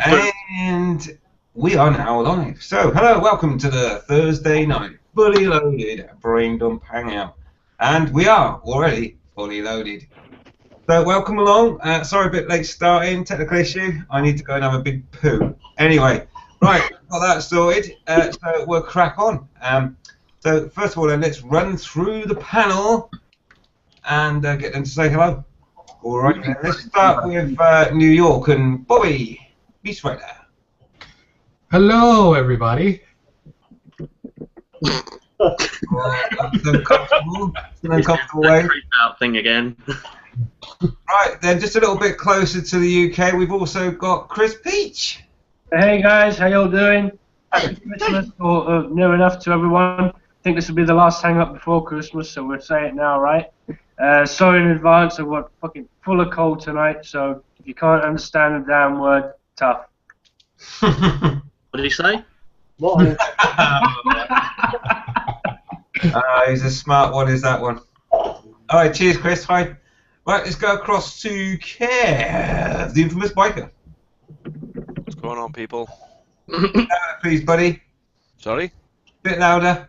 And we are now live. So, hello, welcome to the Thursday night fully loaded Brain Dump Hangout. And we are already fully loaded. So, welcome along. Sorry, a bit late starting, technical issue. I need to go and have a big poo. Anyway, right, got that sorted. So, we'll crack on. So, first of all, then, let's run through the panel and get them to say hello. All right, then, let's start with New York and Bobby. Beast Rider. Hello, everybody. That's uncomfortable. It's an uncomfortable way. Creep out thing again. Right, then, just a little bit closer to the UK, we've also got Chris Peach. Hey guys, how y'all doing? Happy Christmas, or near enough to everyone. I think this will be the last hang up before Christmas, so we'll say it now, right? Sorry in advance, I've got fucking full of cold tonight, so if you can't understand a damn word, tough. What did he say? What? He's a smart one, is that one. Alright, cheers, Chris. Hi. Right, let's go across to Kev, the infamous biker. What's going on, people? Please, buddy. Sorry? Bit louder.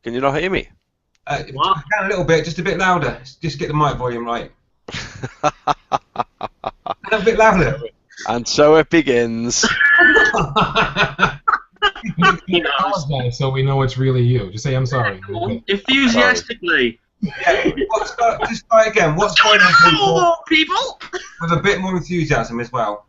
Can you not hear me? I can a little bit, just a bit louder. Just get the mic volume right. A bit louder. And so it begins. Apologize so we know it's really you. Just say I'm sorry. Enthusiastically. Yeah, just try again. What's going on, people? With a bit more enthusiasm as well.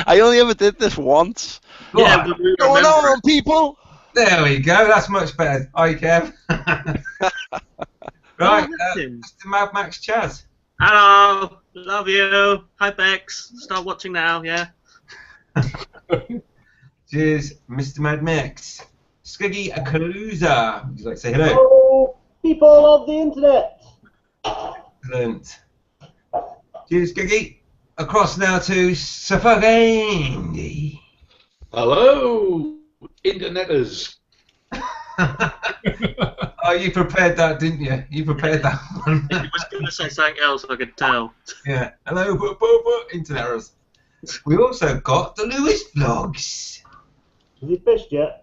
I only ever did this once. Yeah, but we Going remember on, people? There we go. That's much better. Hi, Kev. Right, Mr. Mad Max Chaz. Hello, love you. Hi, Bex. Start watching now, yeah. Cheers, Mr. Mad Max. Skuggy Akaluza. Would you like to say hello? Hello, people of the internet. Excellent. Cheers, Skuggy. Across now to Safagandi. Hello, interneters. Oh, you prepared that, didn't you? You prepared that one. He was going to say something else, I could tell. Yeah. Hello, interneters. We also got the Lewis vlogs. Have you fished yet?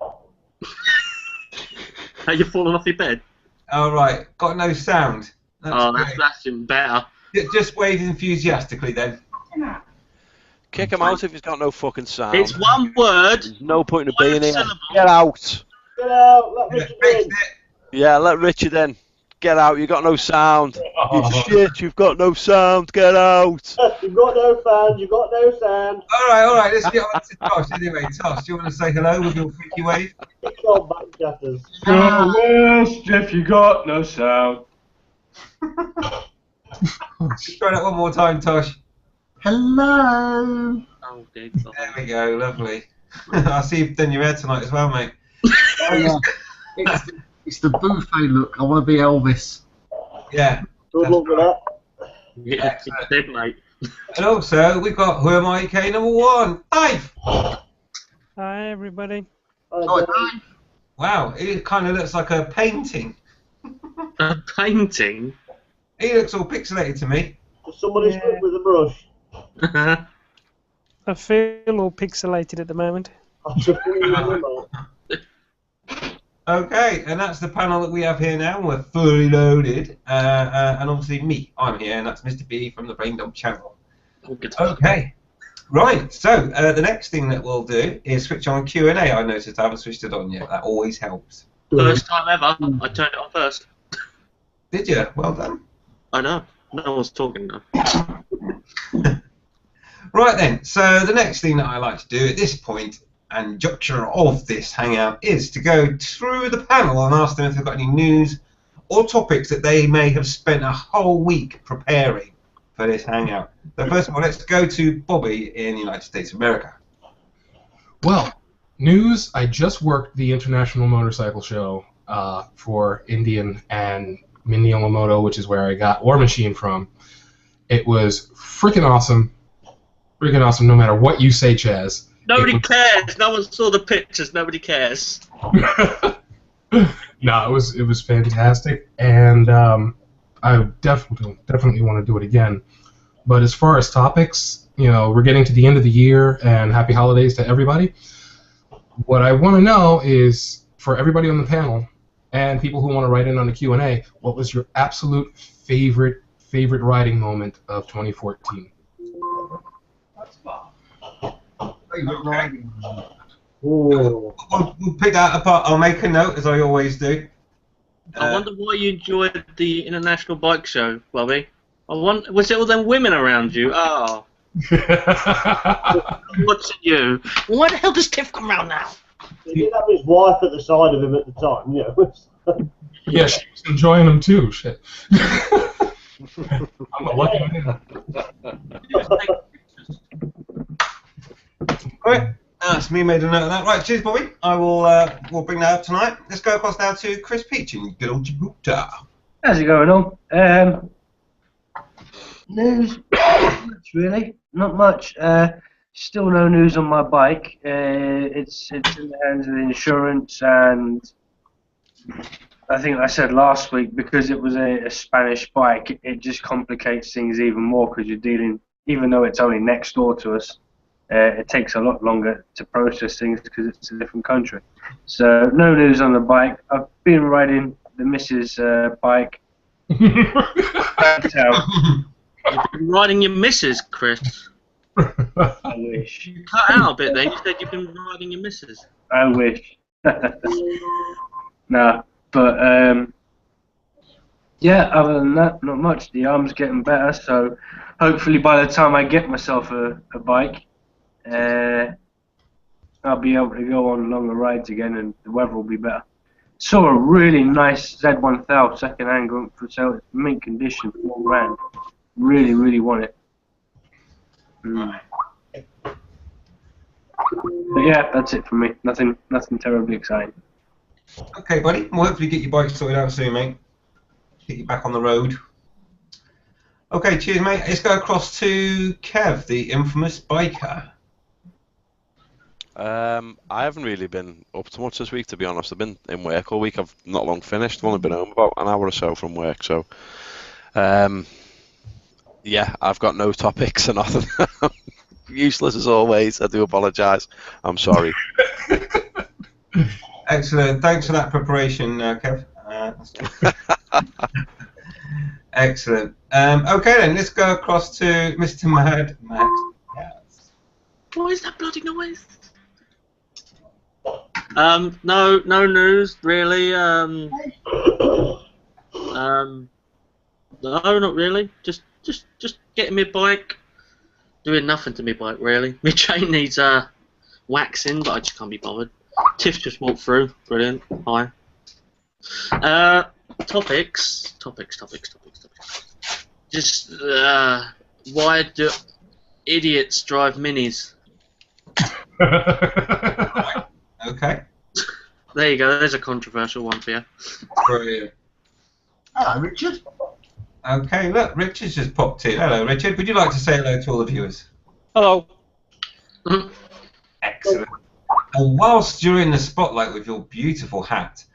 Are you falling off your bed? All right. Got no sound. That's even better. Just wave enthusiastically then. Kick him out if he's got no fucking sound. It's one word. There's no point in being here. syllable. Get out. Get out, let Richard in. Yeah, let Richard in. Get out, you got no sound. You shit, you've got no sound, get out. You've got no fans, you've got no sound. All right, let's get on to Tosh. Anyway, Tosh, do you want to say hello with your freaky wave? It's all backjatters. Yes, Jeff, you got no sound. Let's try that one more time, Tosh. Hello. Oh, dear. There we go, lovely. I see you've done your hair tonight as well, mate. Yeah. It's the buffet look. I want to be Elvis. Yeah. Good luck with that. Yeah, Excellent. it's dead, mate. And also, we've got Who Am I UK #1, Dave. Hi, everybody. Oh, hi. Wow, it kind of looks like a painting. A painting? He looks all pixelated to me. Somebody stuck with a brush. I feel all pixelated at the moment. I should put you in the remote. Okay, and that's the panel that we have here now. We're fully loaded. And obviously me, I'm here, and that's Mr. B from the Brain Dump channel. Okay, right, so the next thing that we'll do is switch on Q&A. I noticed I haven't switched it on yet. That always helps. First time ever, I turned it on first. Did you? Well done. I know. No one's talking now. Right then, so the next thing that I like to do at this point and juncture of this hangout is to go through the panel and ask them if they've got any news or topics that they may have spent a whole week preparing for this hangout. So first of all, let's go to Bobby in the United States of America. Well, news. I just worked the International Motorcycle Show for Indian and Mini Yamamoto, which is where I got War Machine from. It was freaking awesome. Freaking awesome, no matter what you say, Chaz. Nobody cares. No one saw the pictures. Nobody cares. No, it was fantastic, and I definitely want to do it again. But as far as topics, we're getting to the end of the year, and happy holidays to everybody. What I want to know is, for everybody on the panel and people who want to write in on the Q&A, what was your absolute favorite riding moment of 2014? Favorite riding moment. Ooh. We'll pick that apart. I'll make a note, as I always do. I wonder why you enjoyed the International Bike Show, Bobby. Was it all them women around you? Oh, I'm watching you. Why the hell does Tiff come round now? He did have his wife at the side of him at the time, you know. Yeah, she was enjoying them too. Shit. I'm a lucky man. Right, that's me made a note of that. Right, cheers, Bobby. I will. We'll bring that up tonight. Let's go across now to Chris Peach in good old Gibraltar. How's it going on? News? Not much, really. Not much. Still no news on my bike. It's in the hands of the insurance, and I think I said last week, because it was a Spanish bike, it just complicates things even more, because you're dealing, even though it's only next door to us, it takes a lot longer to process things because it's a different country. So no news on the bike. I've been riding the missus' bike. That's how. You've been riding your missus, Chris. I wish. You cut out a bit there. You said you've been riding your missus. I wish. Nah, but yeah, other than that, not much. The arm's getting better, so hopefully by the time I get myself a bike, I'll be able to go on longer rides again, and the weather will be better. Saw a really nice Z1000 second-hand going for sale. It's mint condition, $4 grand. Really, really want it. But yeah, that's it for me. Nothing terribly exciting. Okay, buddy. We'll hopefully get your bike sorted out soon, mate. Get you back on the road. Okay, cheers, mate. Let's go across to Kev, the infamous biker. I haven't really been up to much this week, to be honest. I've been in work all week. I've not long finished. I've only been home about an hour or so from work, so yeah, I've got no topics or nothing. Useless as always. I do apologise. I'm sorry. Excellent. Thanks for that preparation, Kev. Excellent. Okay, then let's go across to Mr. Mad Max. What is that bloody noise? No news really. No, not really. Just getting my bike. Doing nothing to my bike really. My chain needs waxing, but I just can't be bothered. Tiff just walked through. Brilliant. Hi. Topics. Just why do idiots drive minis? Okay. There you go. There's a controversial one for you. Brilliant. Hello, Richard. Okay, look, Richard's just popped in. Hello, Richard. Would you like to say hello to all the viewers? Hello. Excellent. And whilst you're in the spotlight with your beautiful hat,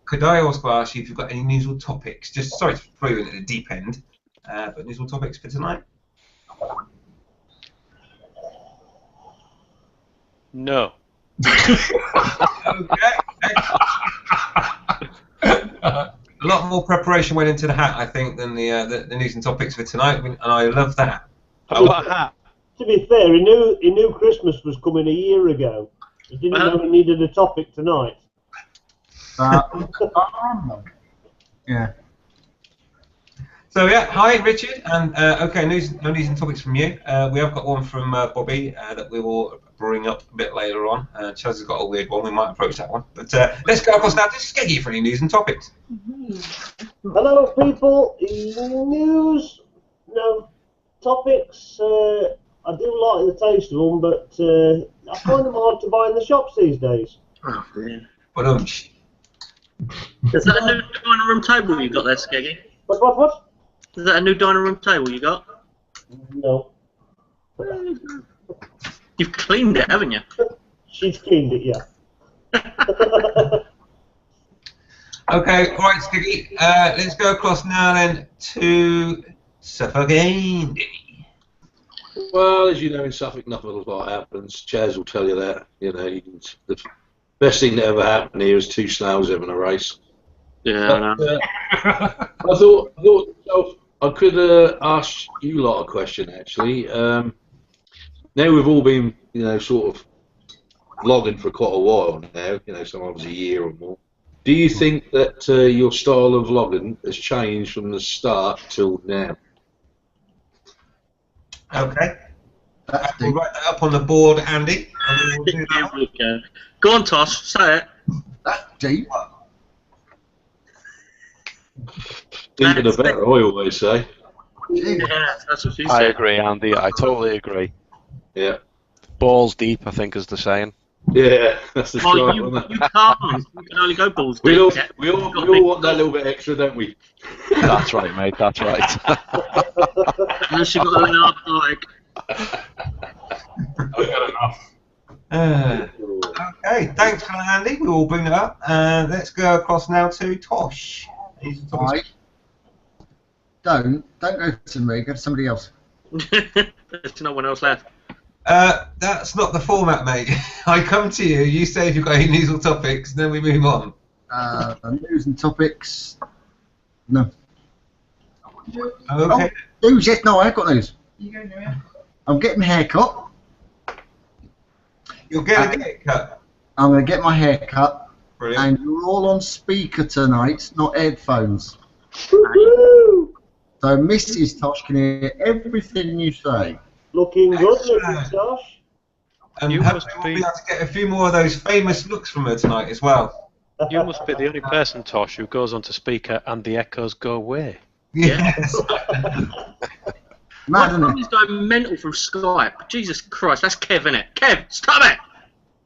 could I also ask you if you've got any news or topics? Just sorry to throw you in at the deep end, but news or topics for tonight? No. Okay. A lot more preparation went into the hat, I think, than the news and topics for tonight, and I love that. How about a hat? To be fair, he knew Christmas was coming a year ago. He didn't know he needed a topic tonight. Yeah. So yeah, hi Richard, and okay, no news and topics from you. We have got one from Bobby that we will bring up a bit later on. Chaz has got a weird one, we might approach that one. But let's go across now to Skeggy for any news and topics. Hello, people. News, no topics. I do like the taste of them, but I find them hard to buy in the shops these days. Oh, yeah. But Is that a new dining room table you got there, Skeggy? What? Is that a new dining room table you got? No. You've cleaned it, haven't you? She's cleaned it, yeah. Okay, right, Skeggy. Let's go across now then to Suffolk Andy. Well, as you know, in Suffolk, nothing a lot happens. Chaz will tell you that. You know, the best thing that ever happened here is two snails having a race. Yeah, I know. But, I thought to myself, I could ask you lot a question actually. Now we've all been, you know, sort of logging for quite a while now. You know, sometimes a year or more. Do you think that your style of logging has changed from the start till now? Okay. That's We'll deep. write that up on the board, Andy. And we will do Here that. we go. Go on, Tosh, say it. That's deep. Deeper the better, I always say. Yeah, that's what she I said. agree, Andy. I totally agree. Yeah. Balls deep, I think, is the saying. Yeah, that's the Well, shot, you isn't it? can't. You can only go balls We deep. all, yeah. we all, You've got we to all make- want that little bit extra, don't we? That's right, mate. That's right. Unless you've got a little like. I've got enough. Okay, thanks for that, Andy. We will bring that up. Let's go across now to Tosh. Right. Don't go to me. Go to somebody else. There's no one else left. That's not the format, mate. I come to you, you say if you've got any news or topics, then we move on. News and topics. No. Okay. Oh, news, yes, no, I have got news. I'm getting a haircut. You'll get a cut. I'm going to get my hair cut. Brilliant. And you're all on speaker tonight, not headphones. Woo-hoo! So Mrs. Tosh can hear everything you say. Looking good, Excellent. looking Josh. And You hopefully must we'll be be- able to get a few more of those famous looks from her tonight as well. You must be the only person, Tosh, who goes onto speaker and the echoes go away. Yes. Mad, isn't He's it? going mental from Skype. Jesus Christ, that's Kev, innit? Kev, stop it!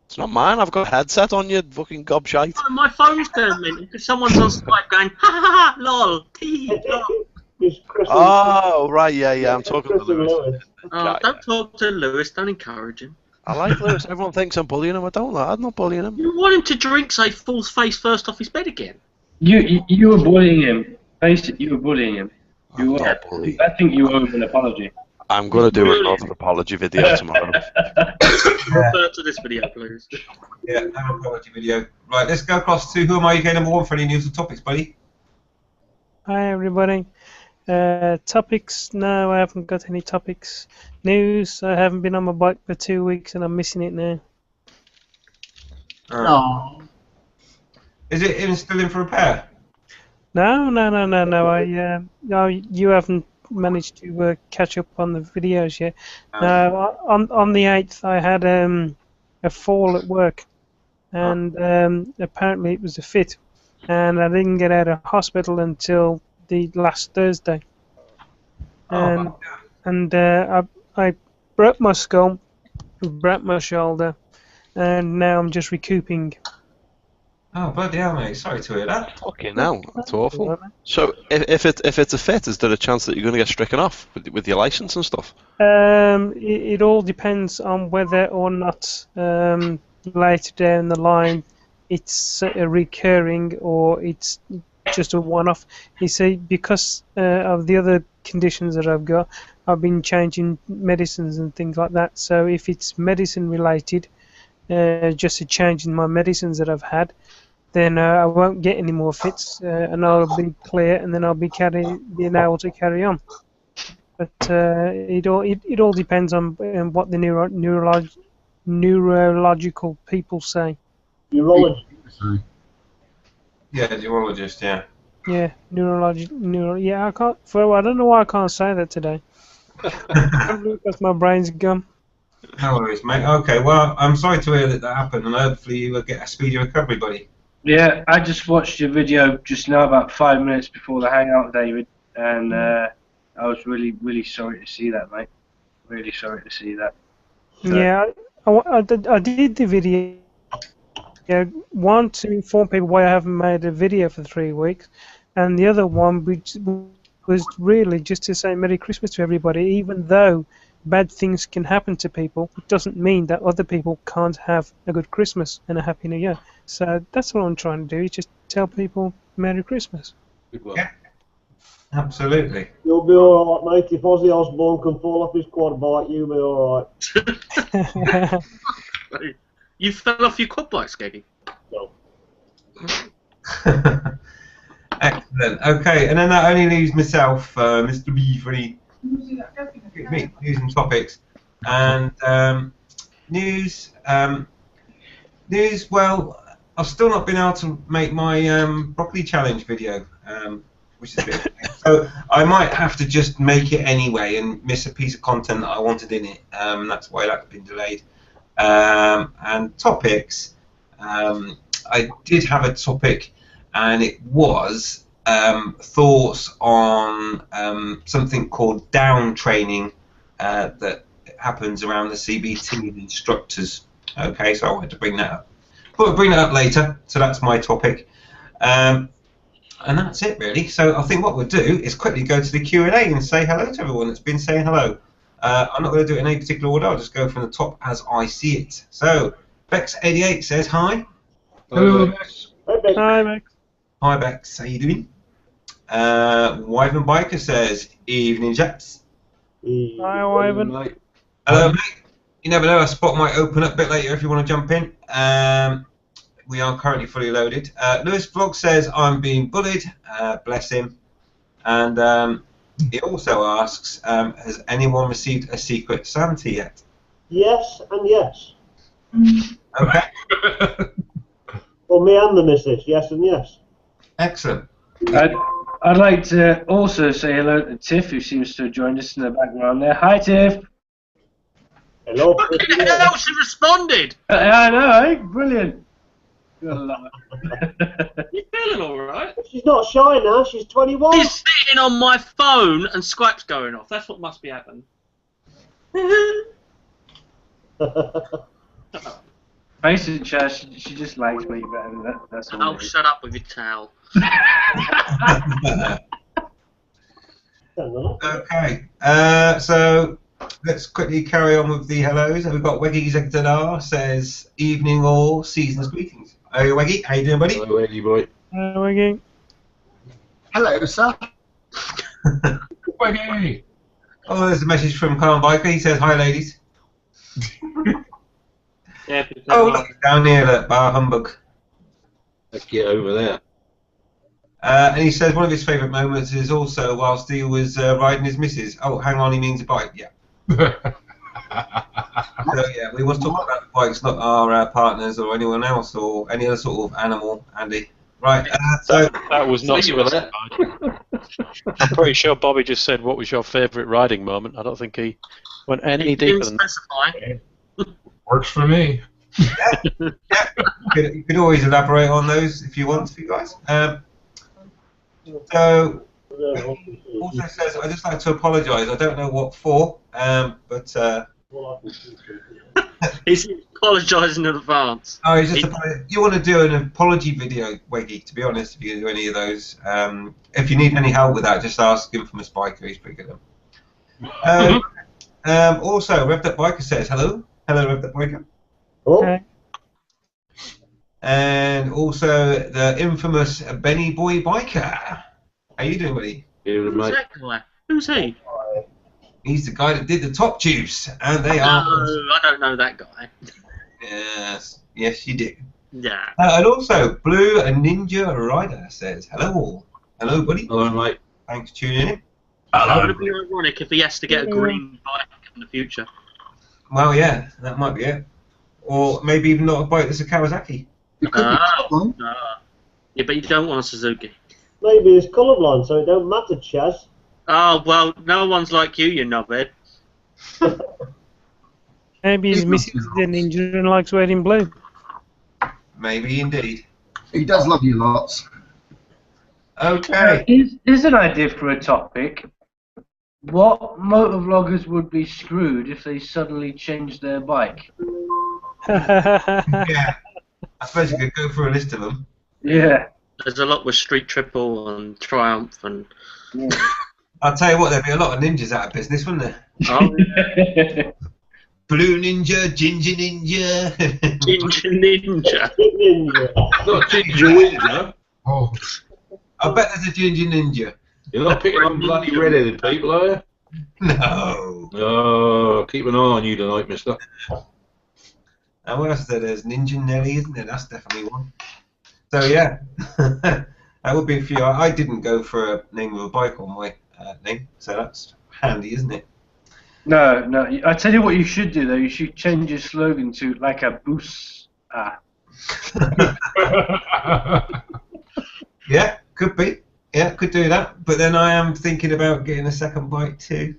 It's not mine. I've got a headset on, you fucking gobshite. Oh, my phone's going mental because someone's on Skype going, ha ha ha, lol, tee, lol. Just Chris and- Oh, right, yeah. I'm talking to Chris and Lewis. Oh, Yeah, don't talk to Lewis, don't encourage him. I like Lewis. Everyone thinks I'm bullying him. I don't know. I'm not bullying him. You want him to drink, say, falls face first off his bed again. You were bullying him. Face it, you were bullying him. You were. Not bully. I think you owe him an apology. I'm going to do another apology video tomorrow. Refer to this video, please. Yeah, an apology video. Right, let's go across to who am I UK number one for any news or topics, buddy? Hi everybody. Topics? No, I haven't got any topics. News? I haven't been on my bike for 2 weeks and I'm missing it now. No. Is it even still in for repair? No. You haven't managed to catch up on the videos yet. No, on the 8th I had a fall at work, and apparently it was a fit, and I didn't get out of hospital until the last Thursday. And I broke my skull, broke my shoulder, and now I'm just recouping. Oh, bloody hell, mate. Sorry to hear that. Fucking hell, that's awful. So, if it's a fit, is there a chance that you're going to get stricken off with your license and stuff? It all depends on whether or not later down the line it's recurring or it's just a one-off. You see, because of the other conditions that I've got, I've been changing medicines and things like that. So if it's medicine related, just a change in my medicines that I've had, then I won't get any more fits, and I'll be clear, and then I'll be being able to carry on. But it all depends on what the neurological people say. Urology. Yeah, the urologist, yeah. Yeah, yeah, I can't. I don't know why I can't say that today. Because my brain's gone. No worries, mate. Okay, well, I'm sorry to hear that happened, and hopefully you will get a speedy recovery, buddy. Yeah, I just watched your video just now, about 5 minutes before the hangout, David, and I was really, really sorry to see that, mate. Really sorry to see that. So, Yeah, I did the video. Yeah, one to inform people why I haven't made a video for 3 weeks, and the other one which was really just to say Merry Christmas to everybody. Even though bad things can happen to people, it doesn't mean that other people can't have a good Christmas and a Happy New Year. So that's what I'm trying to do, is just tell people Merry Christmas. Good one. Yeah. Absolutely. You'll be alright, mate. If Ozzy Osbourne can fall off his quad bike, you'll be alright. You fell off your quad bike, Skeggy. No. Excellent. Okay, and then that only leaves myself, Mr. B, for the news and topics. And news. News. Well, I've still not been able to make my broccoli challenge video, which is a bit. So I might have to just make it anyway and miss a piece of content that I wanted in it. That's why that's been delayed. And topics. I did have a topic, and it was thoughts on something called down training that happens around the CBT and instructors. Okay, so I wanted to bring that up. But we'll bring that up later, so that's my topic. And that's it, really. So I think what we'll do is quickly go to the Q&A and say hello to everyone that's been saying hello. I'm not going to do it in any particular order. I'll just go from the top as I see it. So Bex88 says hi. Hello, Bex. Hi, Max. Hi, Bex. How you doing? Wyvern Biker says, evening, chaps. Hi, Wyvern. Mate. Hello, mate. You never know, a spot might open up a bit later if you want to jump in. We are currently fully loaded. Lewis Vlog says, I'm being bullied. Bless him. And he also asks, has anyone received a Secret Santa yet? Yes and yes. Okay. For me and the missus, yes and yes. Excellent. I'd like to also say hello to Tiff, who seems to have joined us in the background there. Hi, Tiff. Hello. Fucking hell, she responded! I know, eh? Brilliant. Good luck. You feeling alright? She's not shy now, she's 21. She's sitting on my phone and Skype's going off. That's what must be happening. Basically, Chaz, she just likes me better than that. That's all. Oh, shut up with your towel. Okay. So let's quickly carry on with the hellos. We've got Weggy Zegdanar says, evening all, season's greetings. Hey, Weggy, how you doing, buddy? Hello, Eddie boy. Hi, Wiggy. Hello, sir. Weggy. Oh, there's a message from Carl Biker. He says, hi, ladies. Yeah, Oh, look, down here, look, Bar Humbug. Let's get over there. And he says one of his favourite moments is also whilst he was riding his missus. Oh, hang on, he means a bike, yeah. So, yeah, we was talking about bikes, not our partners or anyone else or any other sort of animal, Andy. Right, so... That was not Thank you for that. specified. I'm pretty sure Bobby just said, what was your favourite riding moment? I don't think he went any deeper than that. specify. Works for me. Yeah, you could always elaborate on those if you want to, you guys. So, he also says, I'd just like to apologise. I don't know what for, but... He's apologising in advance. Oh, he's just you want to do an apology video, Weggy, to be honest, if you can do any of those. If you need any help with that, just ask Infamous Biker, he's pretty good at them. Also, Revved Up Biker says, hello. Hello, Revved Up Biker. Oh, Okay. And also the infamous Benny Boy Biker. How you doing, buddy? Here, Who's mate. that guy? Who's he? He's the guy that did the top tubes, and they No, are... I don't know that guy. Yes, you did. Yeah. And also, Blue Ninja Rider says, hello all. Hello, buddy. Hello, mate. Thanks for tuning in. It would be ironic if he has to get a green bike in the future. Well, yeah, that might be it. Or maybe even not a bike that's a Kawasaki. You could be colourblind. Yeah, but you don't want a Suzuki. maybe it's colourblind, so it don't matter, Chaz. Oh, well, no one's like you knobhead. Maybe he's missing the ninja and likes wearing blue. Maybe indeed. He does love you lots. Okay. Here's an idea for a topic. What motovloggers would be screwed if they suddenly changed their bike? Yeah. I suppose you could go through a list of them. Yeah. There's a lot with Street Triple and Triumph and... I'll tell you what, there'd be a lot of ninjas out of business, wouldn't there? Oh, Blue Ninja, Ginger Ninja. Ginger Ninja. Ninja. Not Ginger Ninja. Oh, I bet there's a Ginger Ninja. You're not picking on bloody red-headed people, are you? No. Oh, keep an eye on you tonight, mister. And what else is there? There's Ninja Nelly, isn't there? That's definitely one. So yeah, that would be a few. I didn't go for a name of a bike on my name, so that's handy, isn't it? No, no. I tell you what you should do though. You should change your slogan to like a boost. Yeah, could be. Yeah, could do that. But then I am thinking about getting a second bike too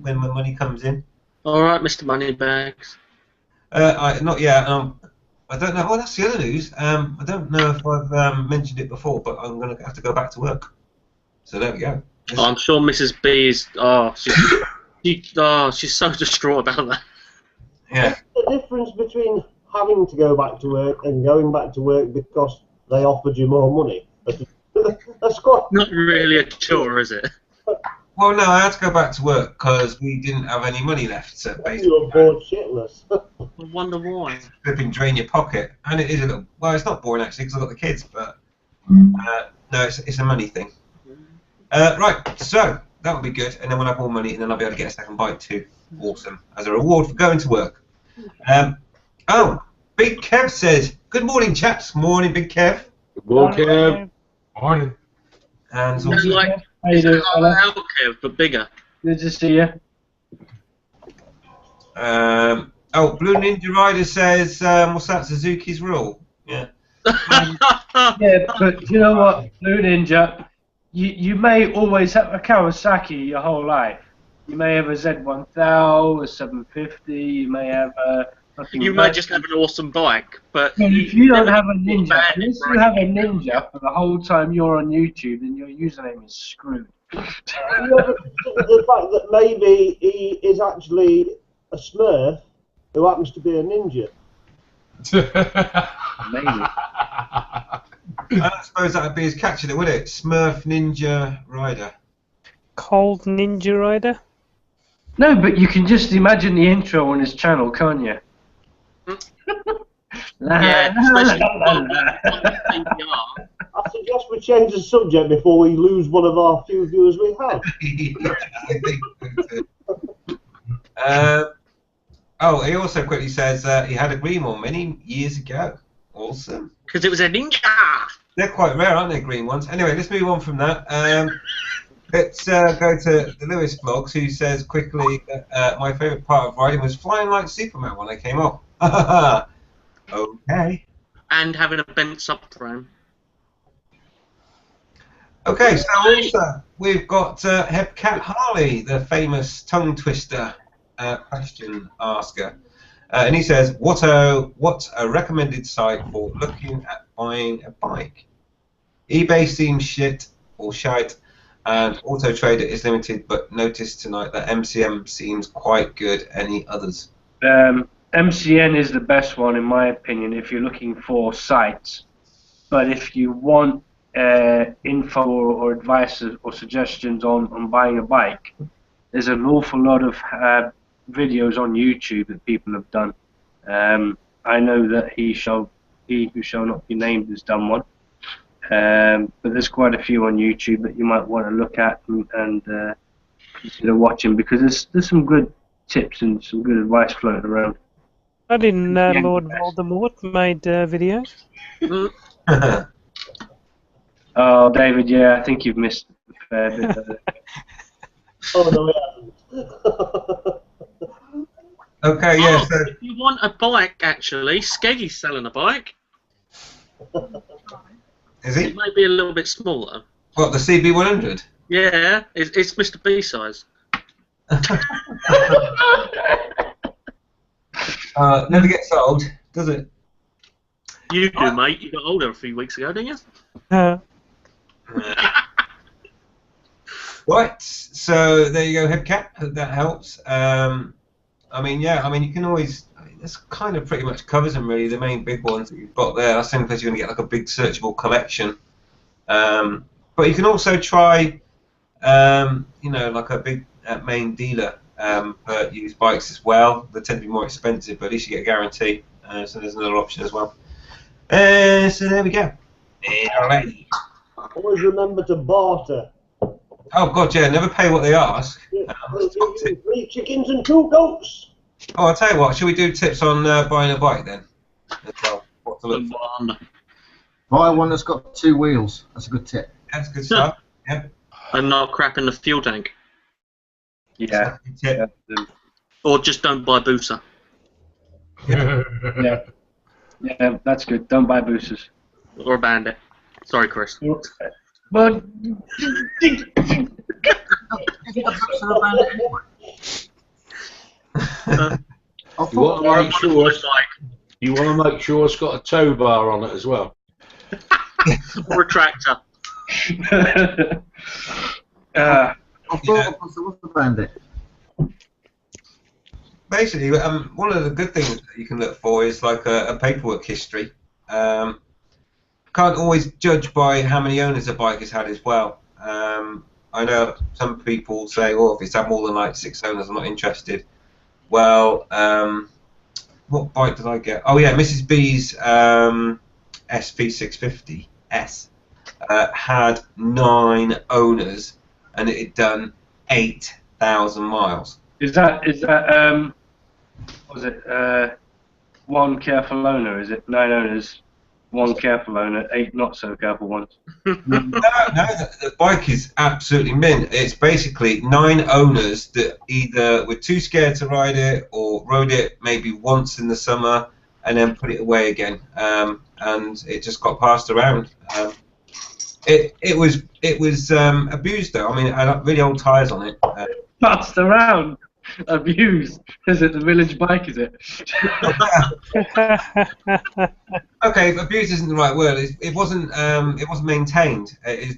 when my money comes in. All right, Mr. Moneybags. Not yet. I don't know. Oh, that's the other news. I don't know if I've mentioned it before, but I'm going to have to go back to work. So there we go. Oh, I'm sure Mrs. B is. She's so distraught about that. Yeah. The difference between having to go back to work and going back to work because they offered you more money. That's quite. Not really a chore, is it? Well, no, I had to go back to work because we didn't have any money left. So basically, You were bored shitless. I wonder why. flipping drain your pocket, and it is a little. Well, it's not boring actually because I've got the kids, but no, it's a money thing. Right, so that would be good, and then we'll have more money, and then I'll be able to get a second bike too. Awesome, as a reward for going to work. Oh, Big Kev says, "Good morning, chaps." Morning, Big Kev. Good morning, Kev. Morning. And it's It's also, like How you doing, an fella? Kev, but bigger. Good to see you. oh, Blue Ninja Rider says, "What's that? Suzuki's rule." Yeah. Yeah, but you know what, Blue Ninja, you may always have a Kawasaki your whole life. You may have a Z1000, a 750. You may have a. You may just have an awesome bike, but If you don't have a Ninja, bad unless you have a Ninja for the whole time you're on YouTube, then your username is screwed. Yeah, but the fact that maybe he is actually a Smurf who happens to be a ninja. Maybe. I suppose that would be as catchy, though, would it? Smurf Ninja Rider. Cold Ninja Rider. No, but you can just imagine the intro on his channel, can't you? yeah, especially on I suggest we change the subject before we lose one of our few viewers we have. I think so too. Oh, he also quickly says he had a green one many years ago. Awesome. because it was a ninja. They're quite rare, aren't they, green ones? Anyway, let's move on from that. Let's go to the Lewis vlogs, who says quickly that my favourite part of riding was flying like Superman when I came up. Okay. And having a bent subframe. Okay, so also we've got Hebcat Harley, the famous tongue twister question asker, and he says, "What's a recommended site for looking at buying a bike? eBay seems shit or shite, and Auto Trader is limited. But noticed tonight that MCM seems quite good. Any others?" MCN is the best one in my opinion if you're looking for sites. But if you want info or advice or suggestions on buying a bike, there's an awful lot of videos on YouTube that people have done. I know that he who shall not be named has done one, but there's quite a few on YouTube that you might want to look at and consider watching, because there's some good tips and some good advice floating around. I didn't know Lord Voldemort made videos. Oh, David, yeah, I think you've missed a fair bit of it. Oh, no, we haven't. Okay, yeah. So If you want a bike, actually, Skeggy's selling a bike. is he? It may be a little bit smaller. What, the CB100? Yeah, it's Mr. B size. Never gets old, does it? You do, mate. You got older a few weeks ago, didn't you? Right, so there you go, Hebcat. That helps. I mean, yeah, I mean, you can always. This kind of pretty much covers them, really. The main big ones that you've got there. That's the only place you're going to get like a big searchable collection. But you can also try, you know, like a big main dealer for used bikes as well. They tend to be more expensive, but at least you get a guarantee. So there's another option as well. So there we go. Alrighty. Always remember to barter. Oh God, yeah, never pay what they ask. Yeah, we'll give you 3 chickens and 2 goats. Oh, I'll tell you what. Should we do tips on buying a bike then? As well, what to look for. Buy one that's got 2 wheels. That's a good tip. That's a good start. Yeah. And not crap in the fuel tank. Yeah. Tip. Or just don't buy booster. Yeah. Yeah, that's good. Don't buy boosters. Or a bandit. Sorry, Chris. But You want to make sure. You want to make sure it's got a tow bar on it as well. Or a tractor. What's the bandit? Basically, one of the good things that you can look for is like a paperwork history. Can't always judge by how many owners a bike has had as well. I know some people say, "Oh, if it's had more than like 6 owners, I'm not interested." Well, what bike did I get? Oh yeah, Mrs. B's SV650S had 9 owners, and it had done 8,000 miles. is that was it 1 careful owner? Is it 9 owners, 1 careful owner, 8 not so careful ones? No, the bike is absolutely mint. It's basically 9 owners that either were too scared to ride it or rode it maybe once in the summer and then put it away again, and it just got passed around. It was abused though. I mean, it had really old tyres on it. Passed around, abused. Is it the village bike? Is it? Okay, abuse isn't the right word. It wasn't maintained. You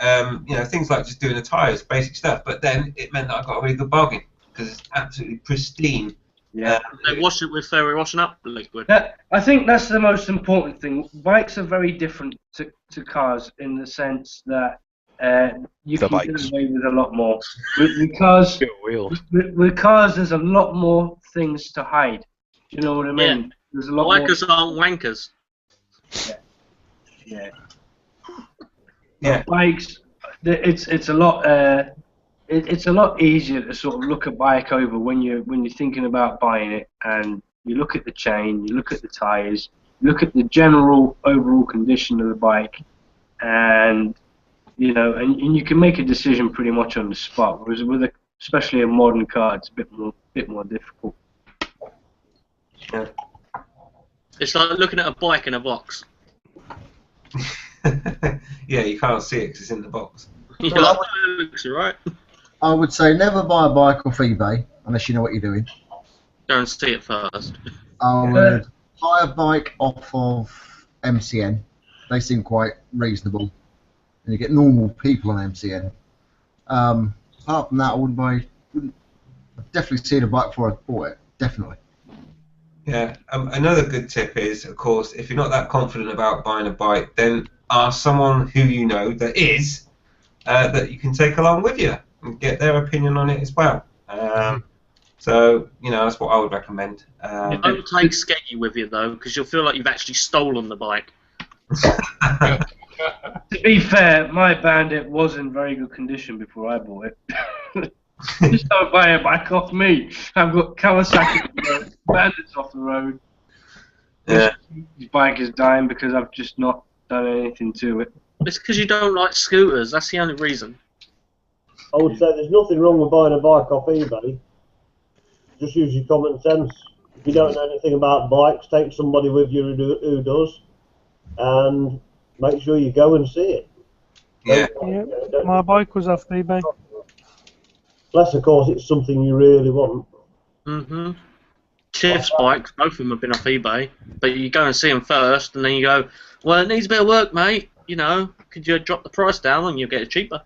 know, things like just doing the tyres, basic stuff. But then it meant that I got a really good bargain because it's absolutely pristine. Yeah. They wash it with fairy washing up liquid. I think that's the most important thing. Bikes are very different to cars in the sense that you can get away with a lot more. With cars, there's a lot more things to hide. You know what I mean? Yeah. There's a lot Wankers aren't wankers. Yeah. Yeah. Bikes, it's a lot. It's a lot easier to sort of look a bike over when you're thinking about buying it, and you look at the chain, you look at the tyres, you look at the general overall condition of the bike, and you know, and you can make a decision pretty much on the spot. Whereas with especially a modern car, it's a bit more difficult. Yeah. It's like looking at a bike in a box. Yeah, you can't see it because it's in the box. You're like, oh, it looks alright. I would say never buy a bike off eBay unless you know what you're doing. Go and see it first. I would buy a bike off of MCN. They seem quite reasonable, and you get normal people on MCN. Apart from that, I wouldn't definitely see the bike before I bought it. Definitely. Yeah. Another good tip is, of course, if you're not that confident about buying a bike, then ask someone who you know that is that you can take along with you and get their opinion on it as well. So, you know, that's what I would recommend. Don't take Skeggy with you though, because you'll feel like you've actually stolen the bike. To be fair, my Bandit was in very good condition before I bought it. Just don't buy a bike off me. I've got Kawasaki off the road, Bandits off the road. Yeah. His bike is dying because I've just not done anything to it. It's because you don't like scooters. That's the only reason. I would say there's nothing wrong with buying a bike off eBay. Just use your common sense. If you don't know anything about bikes, take somebody with you who does, and make sure you go and see it. Yeah. My bike was off eBay. Unless, of course, it's something you really want. Mm-hmm. Tiff's bikes, both of them have been off eBay, but you go and see them first, and then you go, well, it needs a bit of work, mate. You know, could you drop the price down and you'll get it cheaper?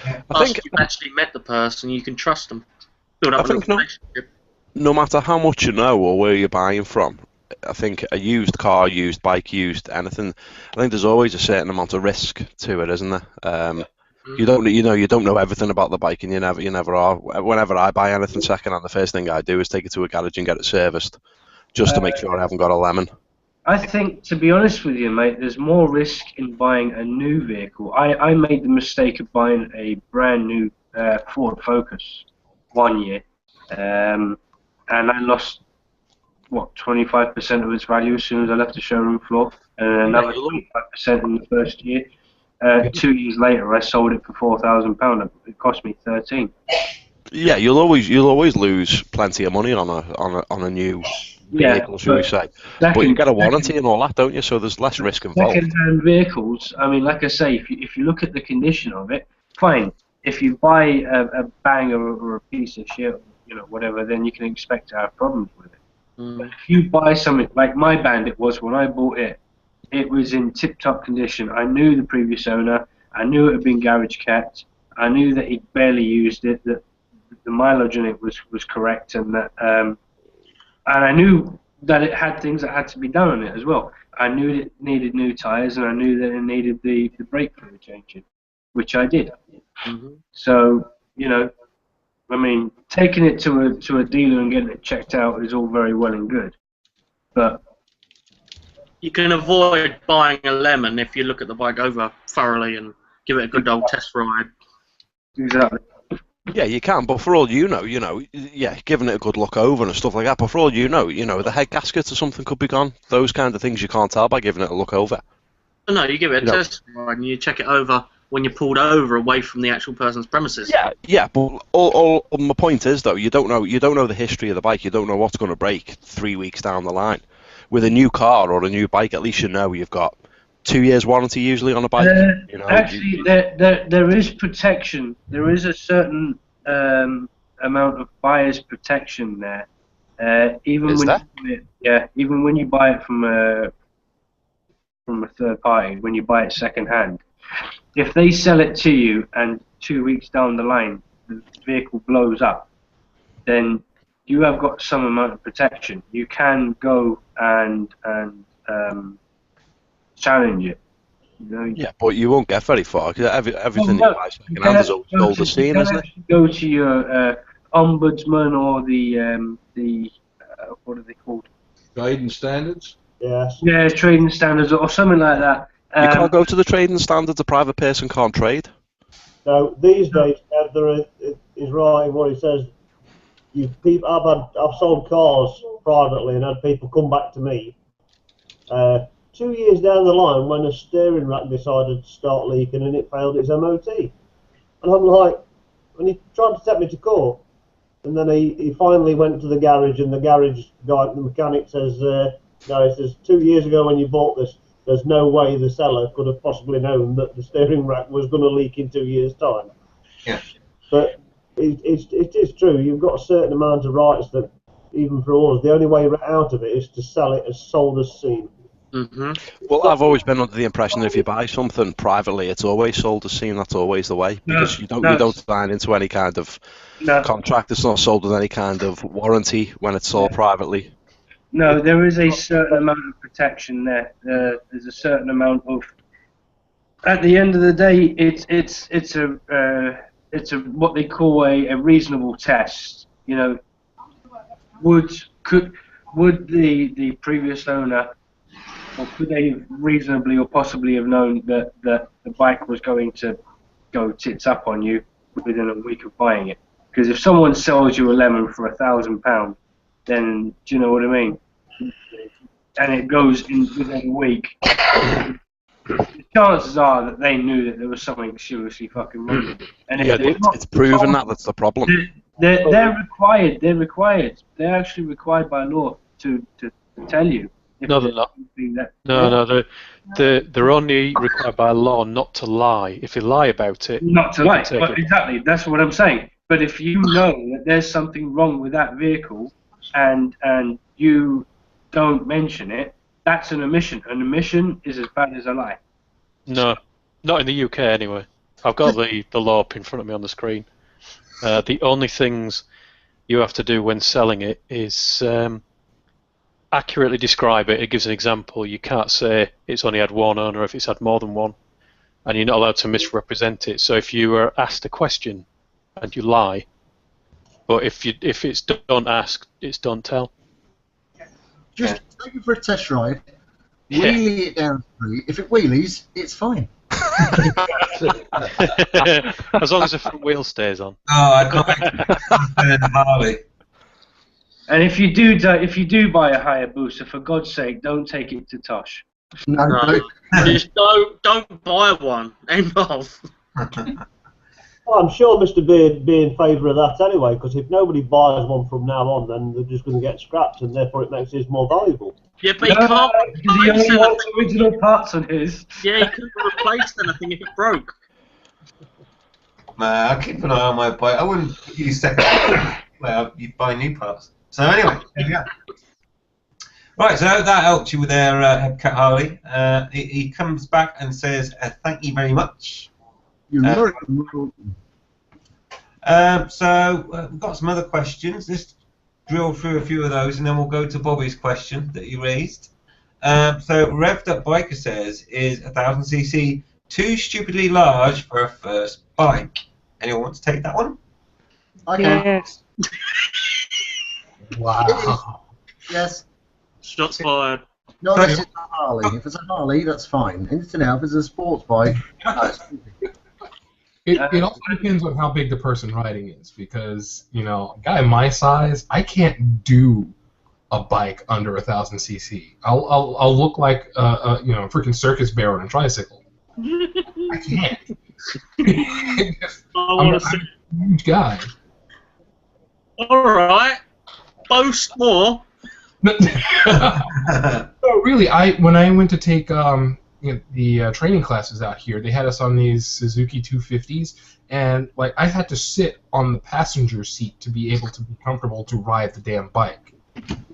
I think you've actually met the person, you can trust them. Build up a little relationship. No matter how much you know or where you're buying from, I think a used car, used bike, used anything, I think there's always a certain amount of risk to it, isn't there? You don't know everything about the bike, and you never are. Whenever I buy anything second hand, the first thing I do is take it to a garage and get it serviced, just to make sure I haven't got a lemon. I think, to be honest with you, mate, there's more risk in buying a new vehicle. I made the mistake of buying a brand new Ford Focus 1 year, and I lost, what, 25% of its value as soon as I left the showroom floor, and another 25% in the first year. 2 years later, I sold it for £4,000. It cost me 13. Yeah, you'll always lose plenty of money on a new vehicle, shall we say? But you get a warranty and all that, don't you? So there's less risk involved. Second-hand vehicles, I mean, like I say, if you look at the condition of it, fine. If you buy a banger or a piece of shit, whatever, then you can expect to have problems with it. But if you buy something like my Bandit was when I bought it, it was in tip-top condition. I knew the previous owner. I knew it had been garage kept. I knew that he'd barely used it. That the mileage in it was correct, and that and I knew that it had things that had to be done on it as well. I knew it needed new tyres, and I knew that it needed the brake fluid changing, which I did. So, I mean, taking it to a dealer and getting it checked out is all very well and good, but you can avoid buying a lemon if you look at the bike over thoroughly and give it a good old test ride. Exactly. Yeah, you can, but for all you know, yeah, giving it a good look over and stuff like that. But for all you know, the head gasket or something could be gone. Those kind of things you can't tell by giving it a look over. No, you give it a test ride and you check it over when you're pulled over away from the actual person's premises. Yeah, but all my point is though, you don't know the history of the bike. You don't know what's going to break 3 weeks down the line. With a new car or a new bike, at least you've got 2 years warranty usually on a bike. Actually, there is protection. There is a certain amount of buyer's protection there. Even when you buy it from a third party, when you buy it second hand, if they sell it to you and 2 weeks down the line the vehicle blows up, then you have got some amount of protection. You can go and challenge it. Yeah, but you won't get very far because everything you buy second hand is sold as seen, isn't it? Go to your ombudsman or the what are they called? Trading standards. Yes. Yeah, trading standards or something like that. You can't go to the trading standards. A private person can't trade. No, these days, Heather is right in what he says. I've sold cars privately and had people come back to me 2 years down the line when a steering rack decided to start leaking and it failed its MOT. And I'm like, and he tried to take me to court. And then he finally went to the garage, and the garage guy, the mechanic, says, no, he says, 2 years ago when you bought this, there's no way the seller could have possibly known that the steering rack was going to leak in 2 years' time. Yeah. But it is true. You've got a certain amount of rights that, even for us, the only way out of it is to sell it as sold as seen. Well, I've always been under the impression that if you buy something privately, it's always sold as seen. That's always the way, because you don't sign into any kind of contract. It's not sold with any kind of warranty when it's sold privately. No, there is a certain amount of protection there. There's a certain amount of. At the end of the day, it's a what they call a reasonable test. Would the previous owner, or could they reasonably or possibly have known that the bike was going to go tits up on you within a week of buying it? Because if someone sells you a lemon for £1,000, then do you know what I mean? And it goes in within a week. The chances are that they knew that there was something seriously fucking wrong with it. And it's proven that's the problem. They're required. They're actually required by law to tell you. No, they're not. No, they're only required by law not to lie. If you lie about it, not to lie. But exactly, that's what I'm saying. But if you know that there's something wrong with that vehicle, and you don't mention it, that's an omission. An omission is as bad as a lie. No, not in the UK anyway. I've got the law up in front of me on the screen. The only things you have to do when selling it is accurately describe it. It gives an example. You can't say it's only had one owner if it's had more than one, and you're not allowed to misrepresent it. So if you are asked a question and you lie, but if it's don't ask, it's don't tell. Just take it for a test ride Wheelie it down the street. If it wheelies, it's fine. As long as the front wheel stays on. Oh, I can't Harley. And if you do buy a Hayabusa, for God's sake, don't take it to Tosh. No, No. Just don't buy one. End of. Well, I'm sure Mr. Beard would be in favour of that anyway, because if nobody buys one from now on, then they're just going to get scrapped, and therefore it makes his more valuable. Yeah, but he can't Because he only wants original parts on his. Yeah, he couldn't replace anything if it broke. Nah, I'll keep an eye on my bike. I wouldn't use second. Well, you buy new parts. So anyway, there you go. Right, so that helped you with their Hepcat Harley. He comes back and says, "Thank you very much." You're not. So we've got some other questions. Let's drill through a few of those, and then we'll go to Bobby's question that you raised. So Revved Up Biker says, "Is 1000cc too stupidly large for a first bike?" Anyone want to take that one? Okay. Yes. Wow. Yes. Shots fired. No, that's just a Harley. If it's a Harley, that's fine. Anything else, if it's a sports bike, that's It also depends on how big the person riding is, because a guy my size, I can't do a bike under 1000cc. I'll look like a freaking circus bear on a tricycle. I can't. I'm a huge guy. All right. Boast more. No, really, when I went to take the training classes out here, they had us on these Suzuki 250s, and I had to sit on the passenger seat to be able to be comfortable to ride the damn bike.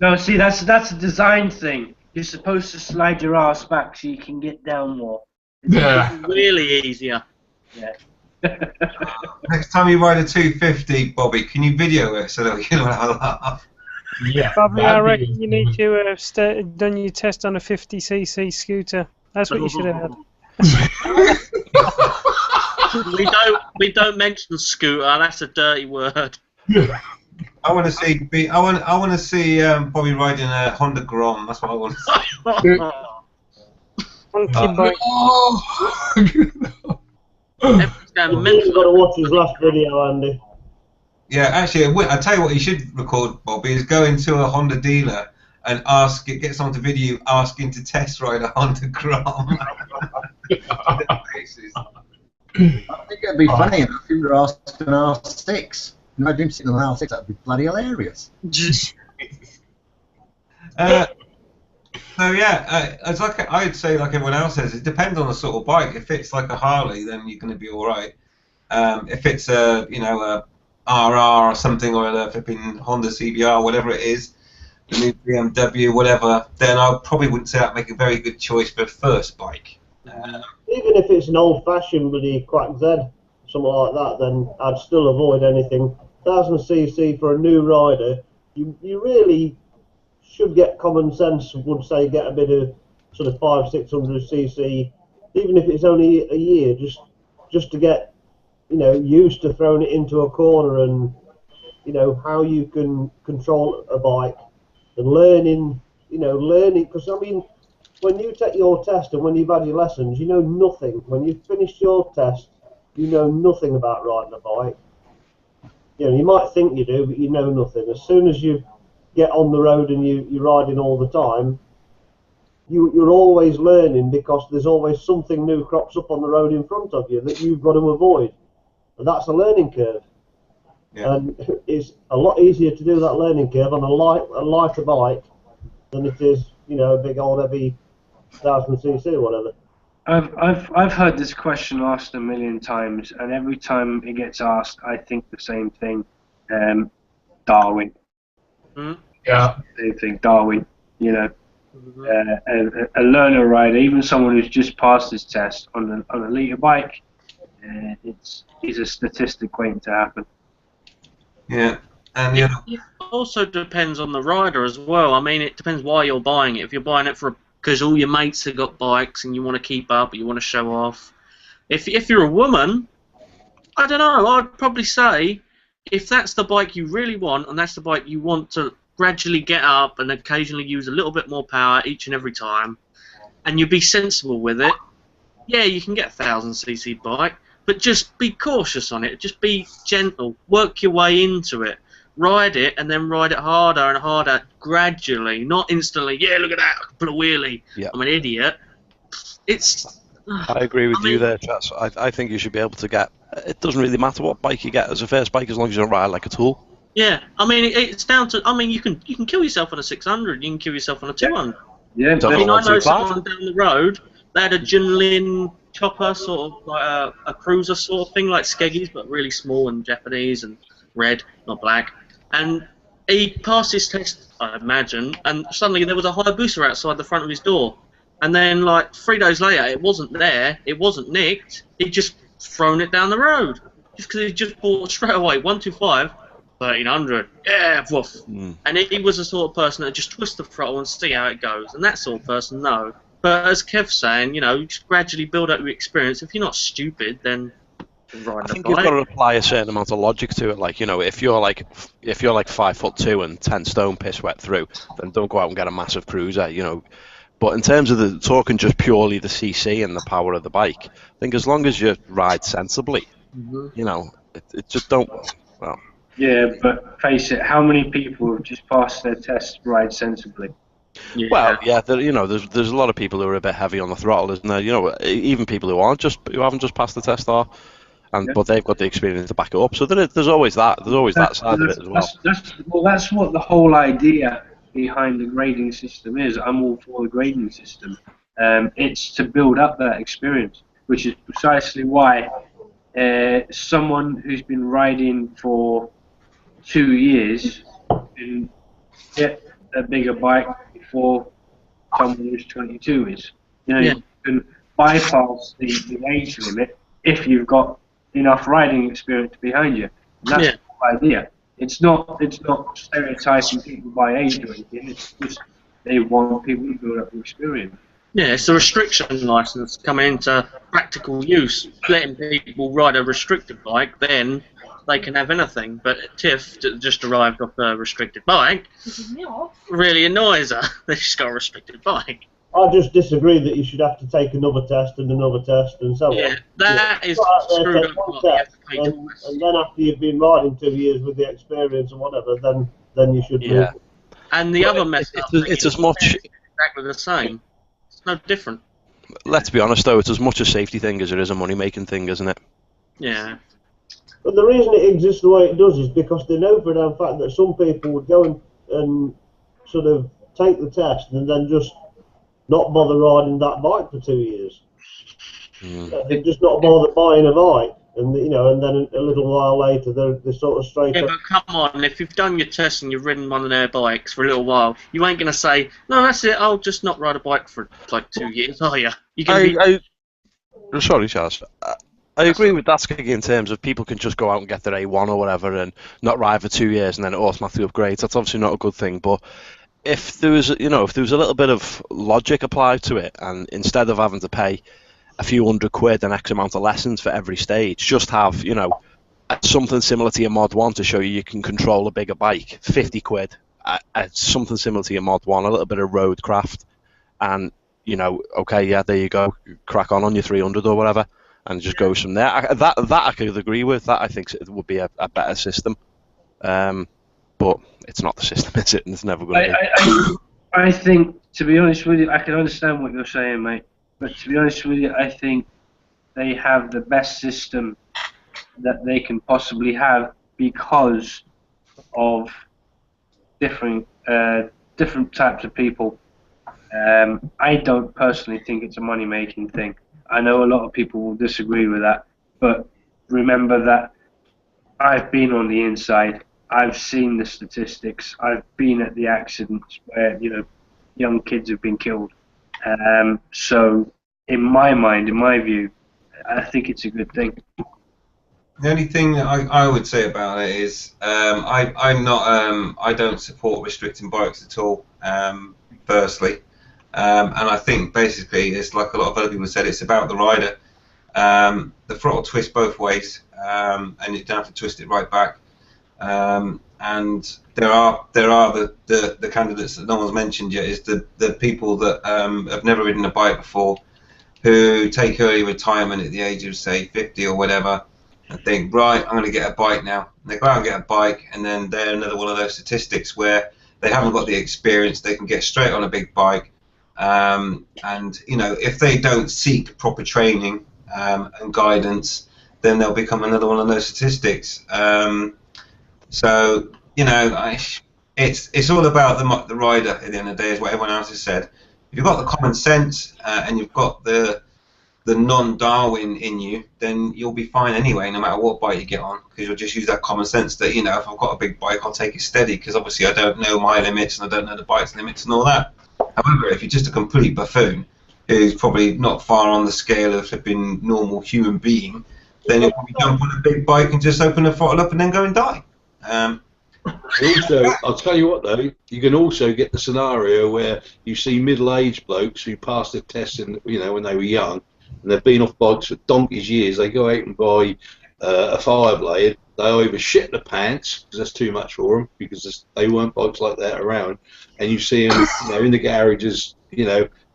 No, see, that's a design thing. You're supposed to slide your ass back so you can get down more. Yeah. Really easier. Yeah. Next time you ride a 250, Bobby, can you video it so that we can have a laugh? Yeah. Probably, I reckon you need to have done your test on a 50cc scooter. That's what you should have had. We don't mention scooter. That's a dirty word. I want to see. I want to see Bobby riding a Honda Grom. That's what I want to see. Funky bike. Everyone's going You've mental. got to watch his last video, Andy. Yeah, actually, I tell you what you should record, Bobby, is go into a Honda dealer and get someone to video you asking to test ride a Honda Grom. I think it'd be funny enough if you were asking R6. Imagine him sitting on an R6, that'd be bloody hilarious. So yeah, it's I'd say, like everyone else says, it depends on the sort of bike. If it's like a Harley, then you're going to be all right. If it's a a RR or something, or a flipping Honda CBR, whatever it is, the new BMW, whatever, then I probably wouldn't say that'd make a very good choice for a first bike. Even if it's an old-fashioned bloody Quack Z, something like that, then I'd still avoid anything. 1000cc for a new rider, you really should get common sense. Would say get a bit of sort of 500-600cc, even if it's only a year, just to get used to throwing it into a corner and how you can control a bike and learning because I mean, when you take your test and when you've had your lessons, you know nothing. When you've finished your test, you know nothing about riding a bike. You might think you do, but you know nothing. As soon as you get on the road and you're riding all the time, you're always learning, because there's always something new crops up on the road in front of you that you've got to avoid. And that's a learning curve. Yeah. And it's a lot easier to do that learning curve on a lighter bike than it is, a big old heavy 1000cc or whatever. I've heard this question asked a million times, and every time it gets asked, I think the same thing. Darwin. Yeah. Same thing, Darwin. A learner rider, even someone who's just passed his test on a litre bike, it's a statistic waiting to happen. Yeah. And it also depends on the rider as well. I mean, it depends why you're buying it. If you're buying it because all your mates have got bikes and you want to keep up, or you want to show off. If you're a woman, I don't know. I'd probably say, if that's the bike you really want, and that's the bike you want to gradually get up and occasionally use a little bit more power each and every time, and you be sensible with it, yeah, you can get a 1000cc bike, but just be cautious on it. Just be gentle. Work your way into it. Ride it, and then ride it harder and harder gradually, not instantly. Yeah, look at that, I can put a wheelie. Yeah. I'm an idiot. It's. I agree with you there, Chas. I think you should be able to get. It doesn't really matter what bike you get as a first bike, as long as you don't ride like a tool. Yeah, I mean, it's down to. I mean, you can kill yourself on a 600. You can kill yourself on a 200. Yeah, Don't I mean, I know know someone down the road. They had a Junlin chopper, sort of like a cruiser sort of thing, like Skeggies, but really small and Japanese and red, not black. And he passed his test, I imagine, and suddenly there was a Hayabusa outside the front of his door. And then, like 3 days later, it wasn't there. It wasn't nicked. He'd just thrown it down the road just because he just bought straight away 125. 1300, yeah, woof. And he was the sort of person that just twist the throttle and see how it goes. And that sort of person, no. But as Kev's saying, you know, just gradually build up your experience. If you're not stupid, then ride I the think bike. you've got to apply a certain amount of logic to it. Like, you know, if you're like 5'2" and 10 stone piss wet through, then don't go out and get a massive cruiser, you know. But in terms of the talking just purely the CC and the power of the bike, I think as long as you ride sensibly, you know, it just don't. Well. Yeah, but face it, how many people have just passed their test ride sensibly? Yeah. Well, yeah, you know, there's a lot of people who are a bit heavy on the throttle, isn't there? You know, even people who haven't just passed the test are, but they've got the experience to back it up. So there's always that. There's always that side of it as well. That's what the whole idea behind the grading system is. I'm all for the grading system. It's to build up that experience, which is precisely why someone who's been riding for 2 years can get a bigger bike before someone who's 22 is. You know, you can bypass the age limit if you've got enough riding experience behind you. And that's the whole idea. It's not stereotyping people by age or anything. It's just they want people to build up the experience. Yeah, it's a restriction license coming into practical use. Letting people ride a restricted bike, then they can have anything. But Tiff just arrived off a restricted bike. Really annoys her that she's got a restricted bike. I just disagree that you should have to take another test and so on. Yeah, that is screwed up. And then after you've been riding 2 years with the experience or whatever, then you should. Yeah. And the other mess up it's as much exactly the same. It's no different. Let's be honest though, it's as much a safety thing as it is a money making thing, isn't it? Yeah. But the reason it exists the way it does is because they know for a damn fact that some people would go and sort of take the test and then just not bother riding that bike for 2 years. They'd just not bother buying a bike, and you know, and then a little while later they're sort of straight up. But come on, if you've done your test and you've ridden one of their bikes for a little while, you ain't gonna say, no, that's it, I'll just not ride a bike for like 2 years, are you? Sorry, Charles. I agree with that, Skiggy, in terms of people can just go out and get their A1 or whatever and not ride for 2 years and then it automatically upgrades. That's obviously not a good thing, but if there was a little bit of logic applied to it, and instead of having to pay a few £100 and X amount of lessons for every stage, just have, you know, something similar to your Mod 1 to show you can control a bigger bike, £50, something similar to your Mod 1, a little bit of road craft, and, you know, okay, yeah, there you go, crack on your 300 or whatever, and just goes from there. That I could agree with. That I think it would be a better system. But it's not the system, is it? And it's never going to be. I think, to be honest with you, I can understand what you're saying, mate. But to be honest with you, I think they have the best system that they can possibly have because of different types of people. I don't personally think it's a money-making thing. I know a lot of people will disagree with that, but remember that I've been on the inside. I've seen the statistics. I've been at the accidents where, you know, young kids have been killed. So, in my mind, in my view, I think it's a good thing. The only thing that I would say about it is I don't support restricting bikes at all. Firstly, and I think basically it's like a lot of other people said. It's about the rider. The throttle twists both ways, and you don't have to twist it right back. and there are the candidates that no one's mentioned yet. Is the people that have never ridden a bike before, who take early retirement at the age of say 50 or whatever, and think, right, I'm going to get a bike now. And they go out and get a bike, and then they're another one of those statistics where they haven't got the experience. They can get straight on a big bike, and if they don't seek proper training and guidance, then they'll become another one of those statistics. So it's all about the rider at the end of the day, is what everyone else has said. If you've got the common sense and you've got the non-Darwin in you, then you'll be fine anyway, no matter what bike you get on, because you'll just use that common sense that, if I've got a big bike, I'll take it steady, because obviously I don't know my limits and I don't know the bike's limits and all that. However, if you're just a complete buffoon who's probably not far on the scale of flipping normal human being, then you'll probably jump on a big bike and just open the throttle up and then go and die. Also, I'll tell you what though, you can also get the scenario where you see middle-aged blokes who passed the test when they were young, and they've been off bikes for donkey's years. They go out and buy a Fireblade. They either shit the pants because that's too much for them, because they weren't bikes like that around, and you see them in the garages,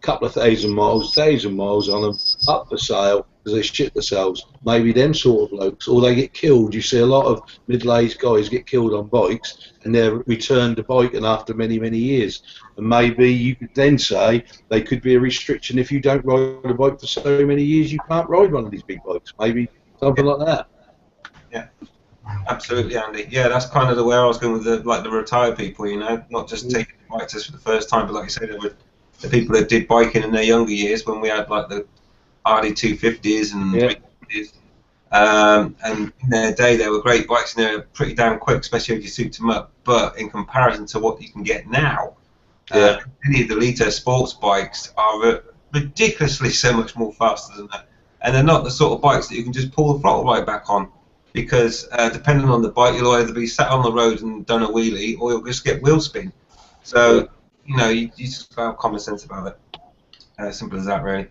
couple of thousand miles on them, up for sale because they shit themselves. Maybe them sort of blokes, or they get killed. You see a lot of middle-aged guys get killed on bikes, and they're returned to biking after many, many years. And maybe you could then say they could be a restriction. If you don't ride a bike for so many years, you can't ride one of these big bikes. Maybe something like that. Yeah, absolutely, Andy. Yeah, that's kind of the way I was going with the retired people. Not just taking the bike test for the first time, but like you said, with the people that did biking in their younger years, when we had like the Harley 250s and 350s, and in their day they were great bikes and they were pretty damn quick, especially if you souped them up. But in comparison to what you can get now, any of the Lita sports bikes are ridiculously so much more faster than that, and they're not the sort of bikes that you can just pull the throttle right back on, because depending on the bike, you'll either be sat on the road and done a wheelie, or you'll just get wheel spin. So you just have common sense about it. Simple as that, really.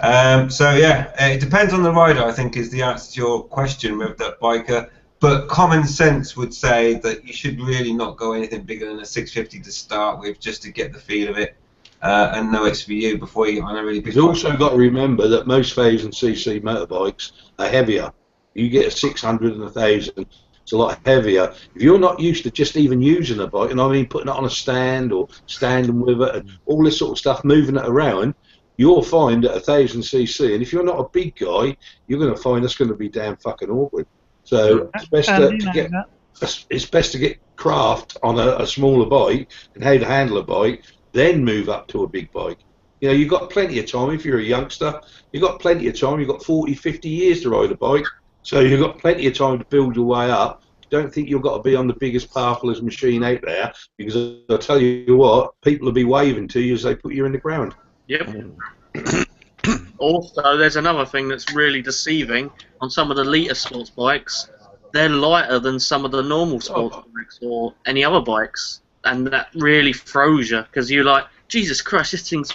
It depends on the rider, I think, is the answer to your question with that biker. But common sense would say that you should really not go anything bigger than a 650 to start with, just to get the feel of it and know it's for you before you get on a really big bike. You've also got to remember that most 1000cc motorbikes are heavier. You get a 600 and 1000. It's a lot heavier. If you're not used to just even using a bike, and I mean putting it on a stand or standing with it and all this sort of stuff, moving it around, you'll find that 1000cc, and if you're not a big guy, you're going to find that's going to be damn fucking awkward. So it's best to get craft on a smaller bike and how to handle a bike, then move up to a big bike. You've got plenty of time. If you're a youngster, you've got plenty of time. You've got 40, 50 years to ride a bike. So you've got plenty of time to build your way up. Don't think you've got to be on the biggest, powerfulest machine out there, because I'll tell you what, people will be waving to you as they put you in the ground. Yep. Also, there's another thing that's really deceiving on some of the Lita sports bikes. They're lighter than some of the normal sports bikes or any other bikes, and that really throws you, because you're like, Jesus Christ, this thing's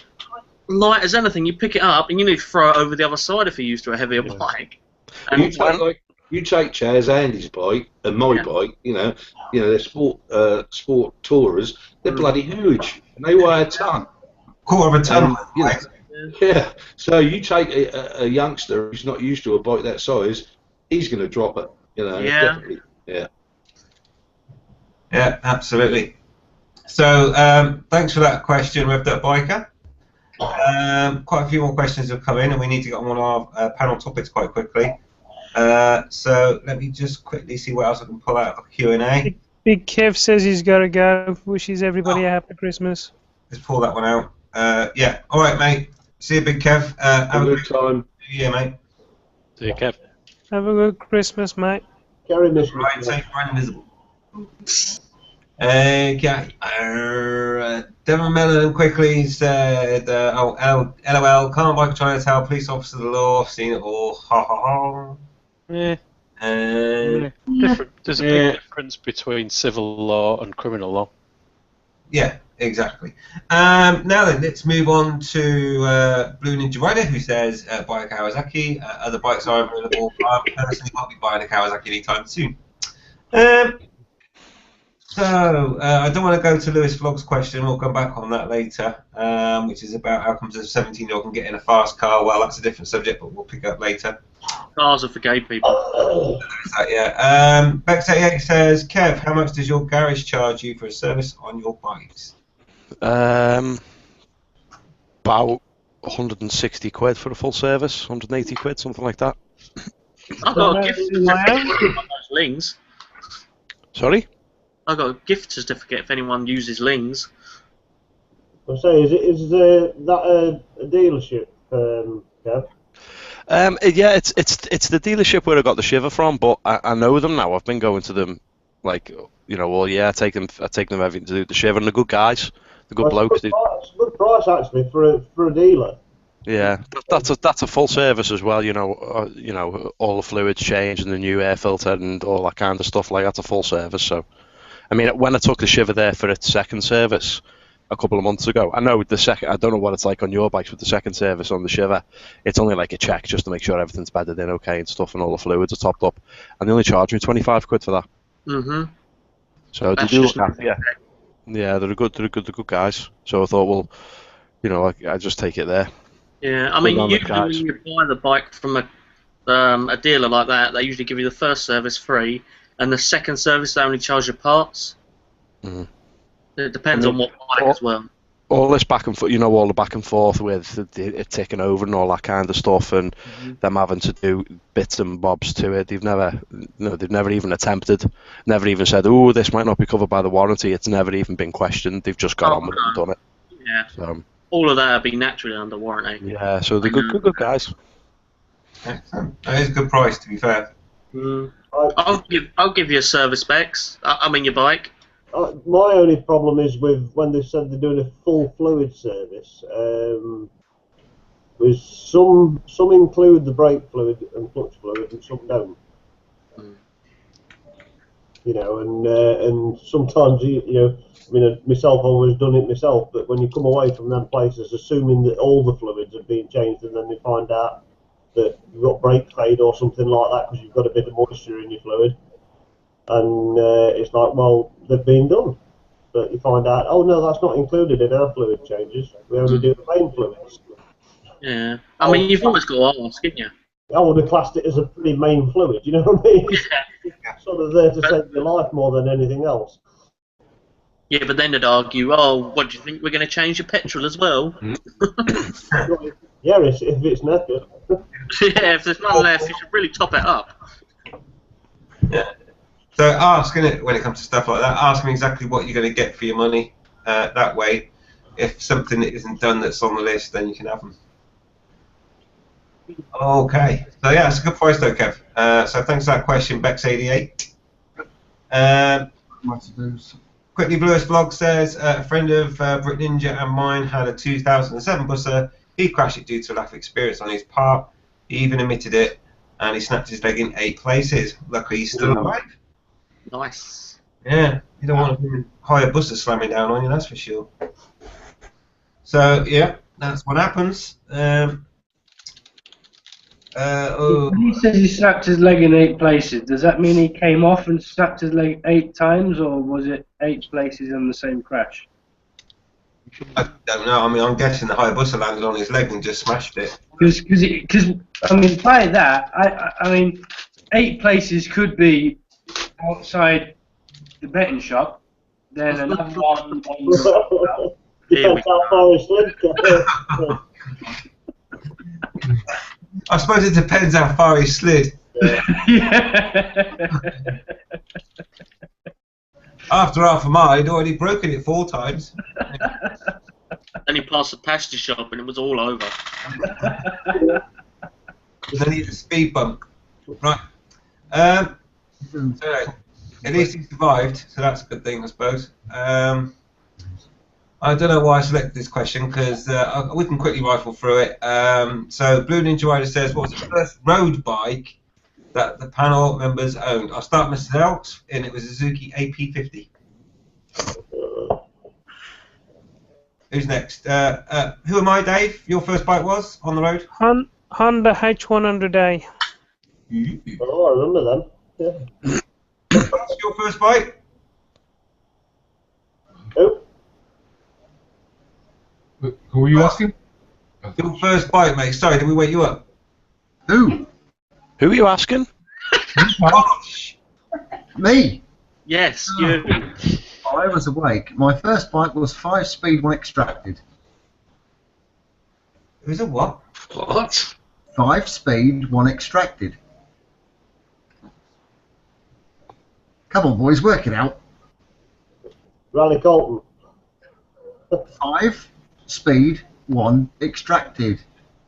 light as anything. You pick it up and you need to throw it over the other side if you're used to a heavier bike. And you take Chaz Andy's bike and my bike, they're sport tourers. They're bloody huge, and they weigh a ton. Quarter of a ton. Yeah. So you take a youngster who's not used to a bike that size, he's going to drop it. Definitely. Yeah. Yeah, absolutely. So thanks for that question with that biker. Quite a few more questions have come in, and we need to get on our panel topics quite quickly. So let me just quickly see what else I can pull out of Q&A. Big Kev says he's got to go. Wishes everybody a happy Christmas. Let's pull that one out. Yeah. All right, mate. See you, Big Kev. Have a good time. Yeah, mate. See you, Kev. Have a good Christmas, mate. Carry mission. Right, safe, right, invisible. Okay. Devon Mellon quickly said, LOL, can't bike Chinatown, police officer of the law, seen it all, ha ha ha. Yeah. There's a big difference between civil law and criminal law. Yeah, exactly. Now then, let's move on to Blue Ninja Rider, who says, buy a Kawasaki, other bikes are available, I personally won't be buying a Kawasaki anytime soon. So, I don't want to go to Lewis Vlog's question. We'll come back on that later, which is about how comes a 17-year-old can get in a fast car. Well, that's a different subject, but we'll pick up later. Cars are for gay people. Yeah. Bex88 says, Kev, how much does your garage charge you for a service on your bikes? About 160 quid for a full service, 180 quid, something like that. I've got a gift certificate for anyone those lings. Sorry? I've got a gift certificate if anyone uses lings. I say, is that a dealership, Kev? Yeah, it's the dealership where I got the shiver from, but I know them now. I've been going to them, like, all year. I take them everything to do the shiver, and they're good guys. They're good blokes. Good price actually for a dealer. Yeah, that's a full service as well. All the fluids changed and the new air filter and all that kind of stuff. Like, that's a full service. So, I mean, when I took the shiver there for its second service a couple of months ago, I know I don't know what it's like on your bikes, but the second service on the shiver, it's only like a check just to make sure everything's bedded in okay and stuff, and all the fluids are topped up, and they only charge me 25 quid for that. Mhm. So they do look after you. Yeah, they're good guys. So I thought, well, I just take it there. Yeah, I mean, usually when you buy the bike from a dealer like that, they usually give you the first service free, and the second service they only charge you parts. Mm-hmm. It depends on what bike as well. All this back and forth, all the back and forth with it ticking over and all that kind of stuff, and them having to do bits and bobs to it. They've never even attempted, never even said, "Oh, this might not be covered by the warranty." It's never even been questioned. They've just got on with it and done it. Yeah. So, all of that will be naturally under warranty. Yeah, so they're good guys. Excellent. That is a good price, to be fair. I'll give you a service specs. I mean your bike. My only problem is with when they said they're doing a full fluid service. Was some include the brake fluid and clutch fluid, and some don't. And sometimes I mean, myself, I've always done it myself. But when you come away from them places, assuming that all the fluids have been changed, and then they find out that you've got brake fade or something like that because you've got a bit of moisture in your fluid. And it's like, well, they've been done. But you find out, oh no, that's not included in our fluid changes. We only do the main fluids. Yeah. I mean, you've almost got to ask, haven't you? I would have classed it as a pretty main fluid, you know what I mean? It's sort of there to save your life more than anything else. Yeah, but then they'd argue, oh, what do you think, we're going to change your petrol as well? Yeah, if it's knackered. Yeah, if there's none left, you should really top it up. Yeah. So asking it when it comes to stuff like that, ask me exactly what you're going to get for your money. That way, if something isn't done that's on the list, then you can have them. Okay. So yeah, it's a good price though, Kev. So thanks for that question, Bex88. Quickly, Bluest Vlog says a friend of Brit Ninja and mine had a 2007 busser. He crashed it due to a lack of experience on his part. He even admitted it, and he snapped his leg in 8 places. Luckily, he's still alive. Nice. Yeah, you don't want to hire buses slamming down on you, that's for sure. So yeah, that's what happens. He says he snapped his leg in 8 places. Does that mean he came off and snapped his leg 8 times, or was it 8 places in the same crash? I don't know. I mean, I'm guessing the Hayabusa landed on his leg and just smashed it. Because I mean, by that, I mean, 8 places could be outside the betting shop, then another one on the Depends how far he slid. I suppose it depends how far he slid. After half a mile, he'd already broken it 4 times. Then he passed the pasture shop and it was all over. Then he hit a speed bump. Right. So, at least he survived, so that's a good thing, I suppose. I don't know why I selected this question, because we can quickly rifle through it. So, Blue Ninja Rider says, what was the first road bike that the panel members owned? I'll start myself, and it was a Suzuki AP50. Who's next? Who am I, Dave? Your first bike was on the road? Honda H100A. Oh, I remember them. Yeah. What's your first bike? Who are you asking? Your first bike, mate. Sorry, did we wake you up? Who? Who are you asking? Gosh. Me. Yes, Oh. you. I was awake. My first bike was 5-speed when extracted. It was a what? What? 5-speed one extracted. Come on, boys, work it out. Rally Colton. 5-speed one extracted.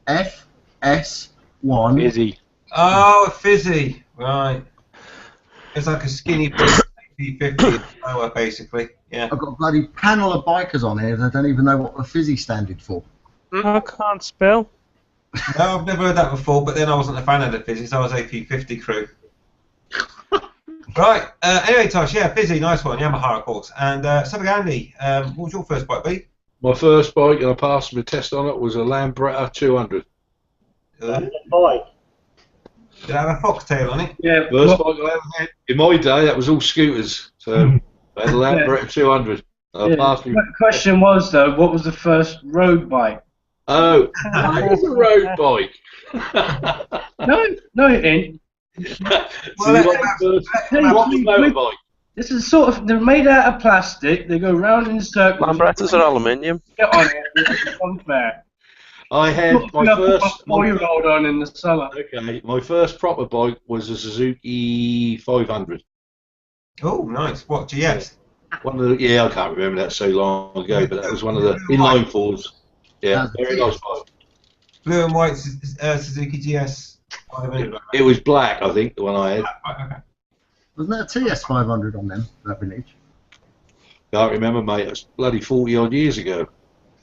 FS1. Busy. Oh, a fizzy. Right. It's like a skinny P50 lower, basically. Yeah. I've got a bloody panel of bikers on here that don't even know what the fizzy standard for. I can't spell. No, I've never heard that before, but then I wasn't a fan of the physics. I was a P50 crew. Right. Anyway, Tosh, yeah, fizzy, nice one. Yamaha, of course. And something Andy, what was your first bike, buddy? My first bike, and I passed my test on it, was a Lambretta 200. Bike. Did it have a foxtail on it? Yeah. First bike I ever had. In my day, that was all scooters. So I had a Lambretta 200. I passed me. The question was, though, what was the first road bike? Oh, it was a road bike. No, it ain't. So you like the first proper motorbike? This is sort of, they're made out of plastic, they go round in circles. Lambrettas are aluminium. Get on it, it's unfair. I had my first. 4-year-old on in the summer. Okay, my first proper bike was a Suzuki 500. Oh, nice. What, GS? One of the, yeah, I can't remember that so long ago, but that was one of the inline fours. Yeah, very nice bike. Blue and white Suzuki GS. It was black, I think, the one I had. Okay. Wasn't there a TS500 on them, that village? Can't remember, mate. It was bloody 40 odd years ago.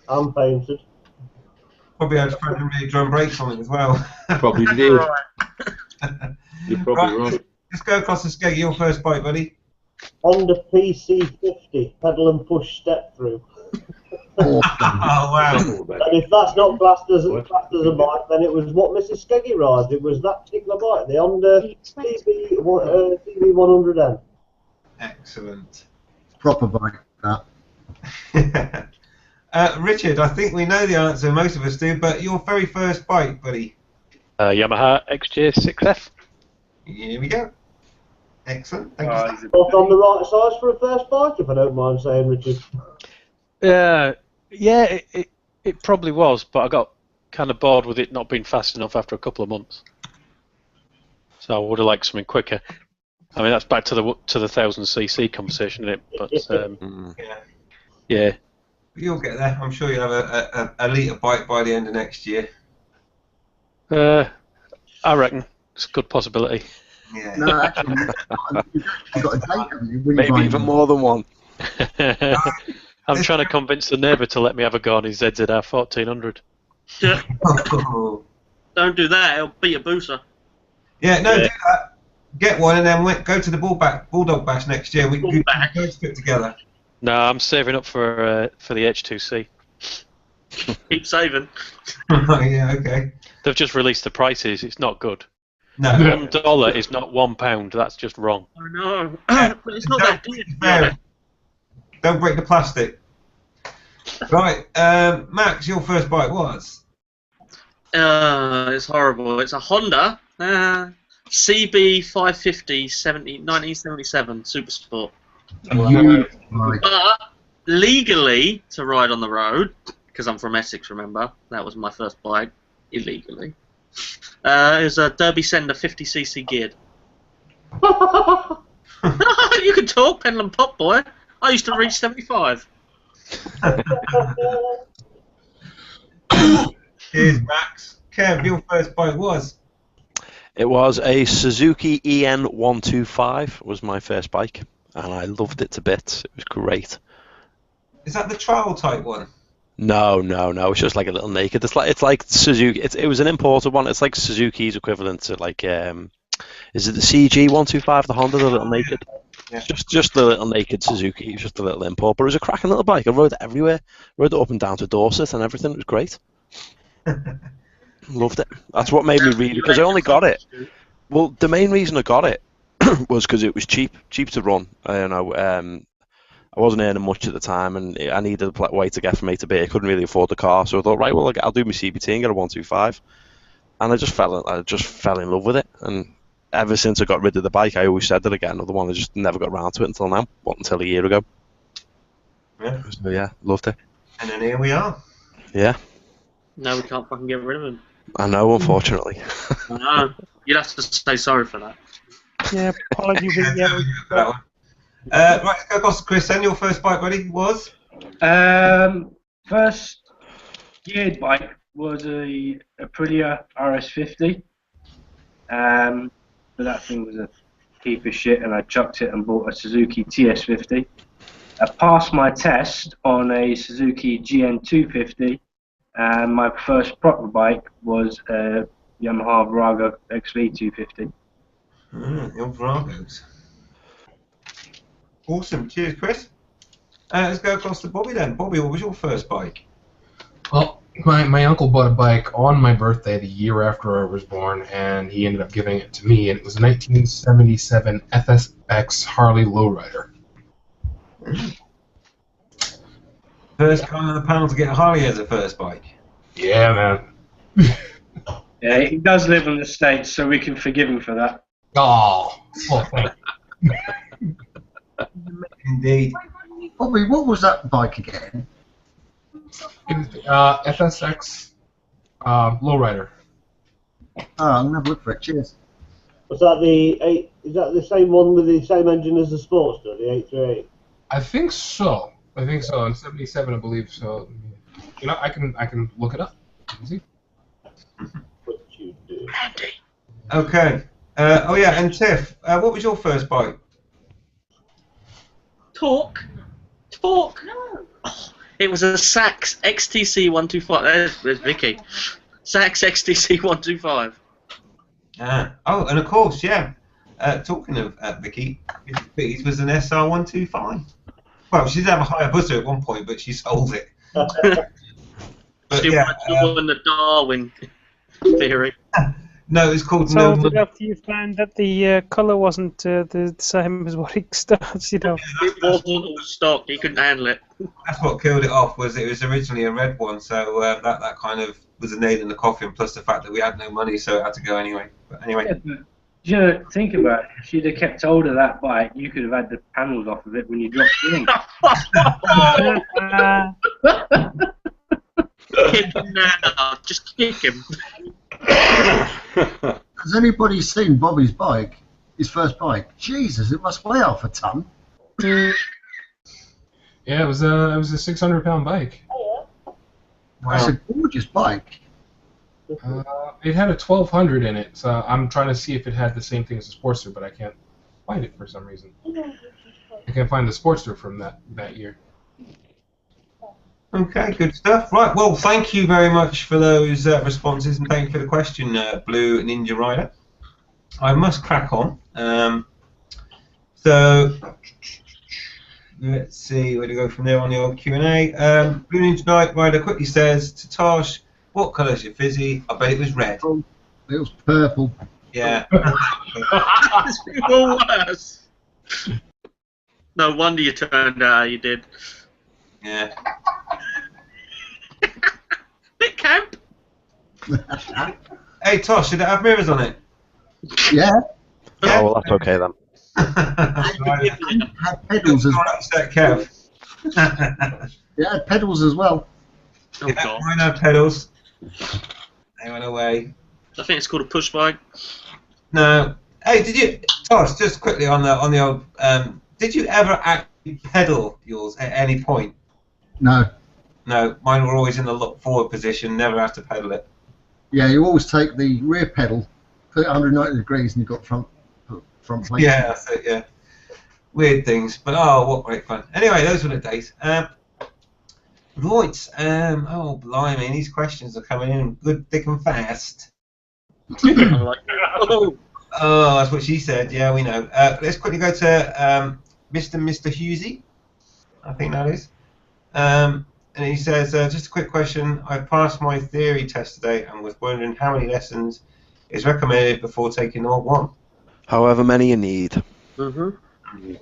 Unpainted. Probably had front and rear drum brakes on it as well. Probably did. You're probably right. Let's go across the skate. Your first bike, buddy. Honda PC50, pedal and push step through. Oh, wow. And if that's not classed as a bike, then it was what Mrs. Skeggy rides. It was that particular bike, the Honda CB100M. Excellent. Proper bike, that. Richard, I think we know the answer, most of us do, but your very first bike, buddy. Yamaha XJ6F. Here we go. Excellent. Thank you. Both on the right size for a first bike, if I don't mind saying, Richard. Yeah, it probably was, but I got kind of bored with it not being fast enough after a couple of months. So I would have liked something quicker. I mean, that's back to the 1000cc conversation, isn't it? But yeah. You'll get there. I'm sure you'll have a litre bike by the end of next year. I reckon it's a good possibility. Yeah. No, actually, you've got a date, haven't you? Maybe even more than one. I'm trying to convince the neighbour to let me have a go on his ZZR 1400. Yeah. Don't do that, it'll beat a booster. Yeah, no, do that. Get one and then go to the Bulldog Bash next year. We can go to it together. No, I'm saving up for the H2C. Keep saving. Oh, yeah, okay. They've just released the prices. It's not good. No. $1 is not £1. That's just wrong. I know. But it's not that dear, to be honest. Don't break the plastic. Right, Max, your first bike was? It's horrible. It's a Honda CB550 1977 Super Sport. But legally to ride on the road, because I'm from Essex, remember? That was my first bike, illegally. It was a Derby Sender 50cc geared. You can talk, pedal and pop, boy. I used to reach 75. Here's Max. Kev, your first bike was? It was a Suzuki EN125 was my first bike, and I loved it to bits. It was great. Is that the trial type one? No. It's just like a little naked. It's like Suzuki. It was an imported one. It's like Suzuki's equivalent to like is it the CG125, the Honda, the little naked? Yeah. Just the little naked Suzuki. It was just a little import, but it was a cracking little bike. I rode it everywhere. Rode it up and down to Dorset and everything. It was great. Loved it. That's what made me really, because I only got it. Well, the main reason I got it was because it was cheap to run. I I wasn't earning much at the time, and I needed a way to get from A to B. I couldn't really afford the car, so I thought, right, well, I'll do my CBT and get a 125. And I just fell in love with it. And ever since I got rid of the bike, I always said that again. Another one, I just never got around to it until now. What, until a year ago? Yeah. So, yeah, loved it. And then here we are. Yeah, No, we can't fucking get rid of him. I know, unfortunately. I know. You'd have to say sorry for that. Yeah, apologies. Yeah, Yeah, totally good for that one. Right, let's go across to Chris. Then your first bike, buddy, was? First geared bike was a Aprilia RS50. But that thing was a heap of shit, and I chucked it and bought a Suzuki TS50. I passed my test on a Suzuki GN250, and my first proper bike was a Yamaha Virago XV250. Your Vragos. Awesome. Cheers, Chris. Let's go across to Bobby then. Bobby, what was your first bike? Well, my uncle bought a bike on my birthday the year after I was born, and he ended up giving it to me, and it was a 1977 FSX Harley Lowrider. First guy on the panel to get a Harley as a first bike. Yeah, man. Yeah, he does live in the States, so we can forgive him for that. Oh, thank you. Indeed. Bobby, what was that bike again? It was FSX Lowrider. Oh, I'm gonna have a look for it. Cheers. Was that the 8? Is that the same one with the same engine as the Sportster, the 838? I think so. In 77, I believe so. You know, I can look it up. See? What you do? Okay. Oh yeah, and Tiff, what was your first bike? Talk. No. Oh, it was a Sachs XTC 125. There's Vicky. Sachs XTC 125. Oh, and of course, yeah. Talking of Vicky, it was an SR 125. Well, she did have a higher buzzer at one point, but she sold it. But She yeah, won the Darwin theory. no, it's called so no. after you found that the colour wasn't the same as what it starts, you know. It wasn't all stock. He couldn't handle it. That's what killed it off. Was it was originally a red one, so that kind of was a nail in the coffin. Plus the fact that we had no money, so it had to go anyway. But anyway. Yeah, but, you know, think about it. If she'd have kept hold of that bike, you could have had the panels off of it when you dropped it in. Kick him now. Just kick him. Has anybody seen Bobby's bike? His first bike? Jesus, it must weigh half a ton. Yeah, it was a 600-pound bike. It's a gorgeous bike. It had a 1200 in it, so I'm trying to see if it had the same thing as the Sportster, but I can't find it for some reason. I can't find the Sportster from that year. Okay, good stuff. Right, well, thank you very much for those responses, and thank you for the question, Blue Ninja Rider. I must crack on. So, let's see where to go from there on the old Q&A. Blue Ninja Rider quickly says to Tosh, what colour's your fizzy? I bet it was red. It was purple. Yeah. It's even worse. No wonder you turned out how you did. Yeah. Bit camp. Hey, Tosh, did it have mirrors on it? Yeah. Oh, well, that's okay then. It had pedals as well. Upset Kev. It had pedals as well. Oh Yeah, god. mine had pedals. They went away. I think it's called a push bike. No. Hey, did you, Tosh? Just quickly on the old. Did you ever actually pedal yours at any point? No. No, mine were always in the look forward position. Never had to pedal it. Yeah, you always take the rear pedal, put it 190 degrees, and you've got front plate. Yeah, that's it. Yeah. Weird things, but oh, what great fun. Anyway, those were the days. Right. Oh, blimey, these questions are coming in good, thick, and fast. I'm like, oh. Oh, that's what she said. Yeah, we know. Let's quickly go to Mr. Husey. I think that is. And he says, just a quick question. I passed my theory test today and was wondering how many lessons is recommended before taking all one. However many you need. Mm-hmm.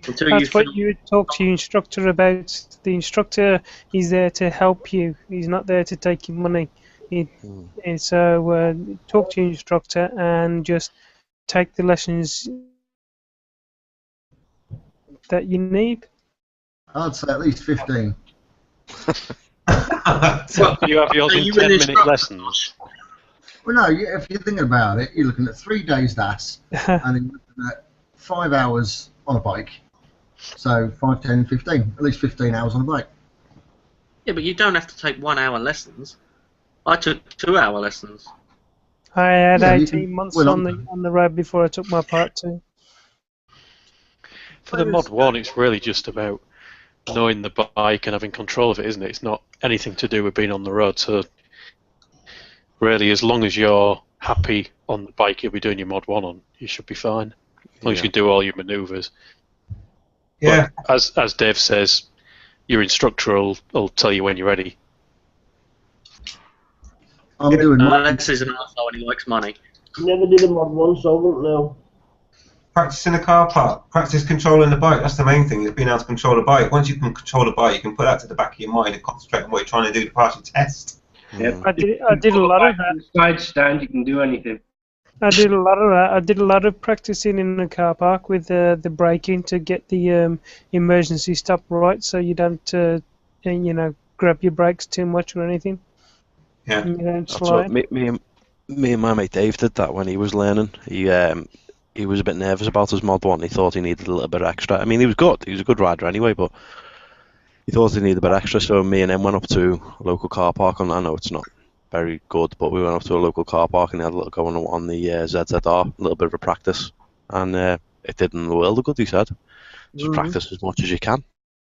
Until you That's what feel. you talk to your instructor about. The instructor is there to help you. He's not there to take your money. And so talk to your instructor and just take the lessons that you need. I'd say at least 15. Well, you have yours Are in you an 10-minute instructor? lessons. Well, no, if you're thinking about it, you're looking at 3 days DAS, and then you're looking at 5 hours on a bike. So 5, 10, 15. At least 15 hours on a bike. Yeah, but you don't have to take 1 hour lessons. I took 2 hour lessons. I had Yeah, you 18 can- months well, on the road before I took my Part 2. For the Mod 1, it's really just about knowing the bike and having control of it, isn't it? It's not anything to do with being on the road. So really, as long as you're happy on the bike you'll be doing your Mod 1 on, you should be fine. As long as you can do all your manoeuvres. Yeah. But as Dave says, your instructor will tell you when you're ready. I'm doing Unless he's an arsehole and he likes money. Never did a mod 1, so I wouldn't know. Practice in a car park. Practice controlling the bike. That's the main thing, is being able to control the bike. Once you can control the bike, you can put that to the back of your mind and concentrate on what you're trying to do to pass your test. Yep. I did a lot of that. Side stand, you can do anything. I did a lot of that. I did a lot of practicing in the car park with the braking to get the emergency stop right, so you don't, grab your brakes too much or anything. Yeah. And you don't That's slide. what me and my mate Dave did that when he was learning. He was a bit nervous about his Mod 1. He thought he needed a little bit extra. I mean, he was good. He was a good rider anyway, but he thought he needed a bit extra. So me and him went up to a local car park, and I know it's not very good, but we went up to a local car park and had a little go on the ZZR, a little bit of a practice, and it did in the world of good. He said, just practice as much as you can.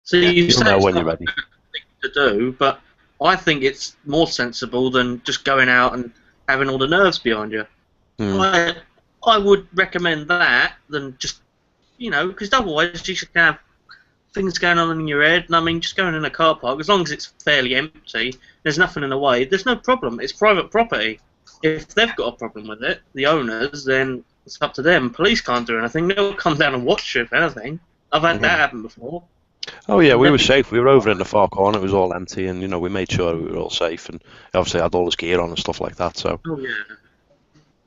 So you You'll say know it's when not you're ready. a thing to do, but I think it's more sensible than just going out and having all the nerves behind you. I would recommend that than just, because otherwise you should have things going on in your head. And I mean, just going in a car park, as long as it's fairly empty, there's nothing in the way, there's no problem. It's private property. If they've got a problem with it, the owners, then it's up to them. Police can't do anything. They'll come down and watch you, if anything. I've had that happen before. Oh yeah, we were safe. We were over in the far corner. It was all empty, and we made sure we were all safe, and obviously had all his gear on and stuff like that. So. Oh yeah.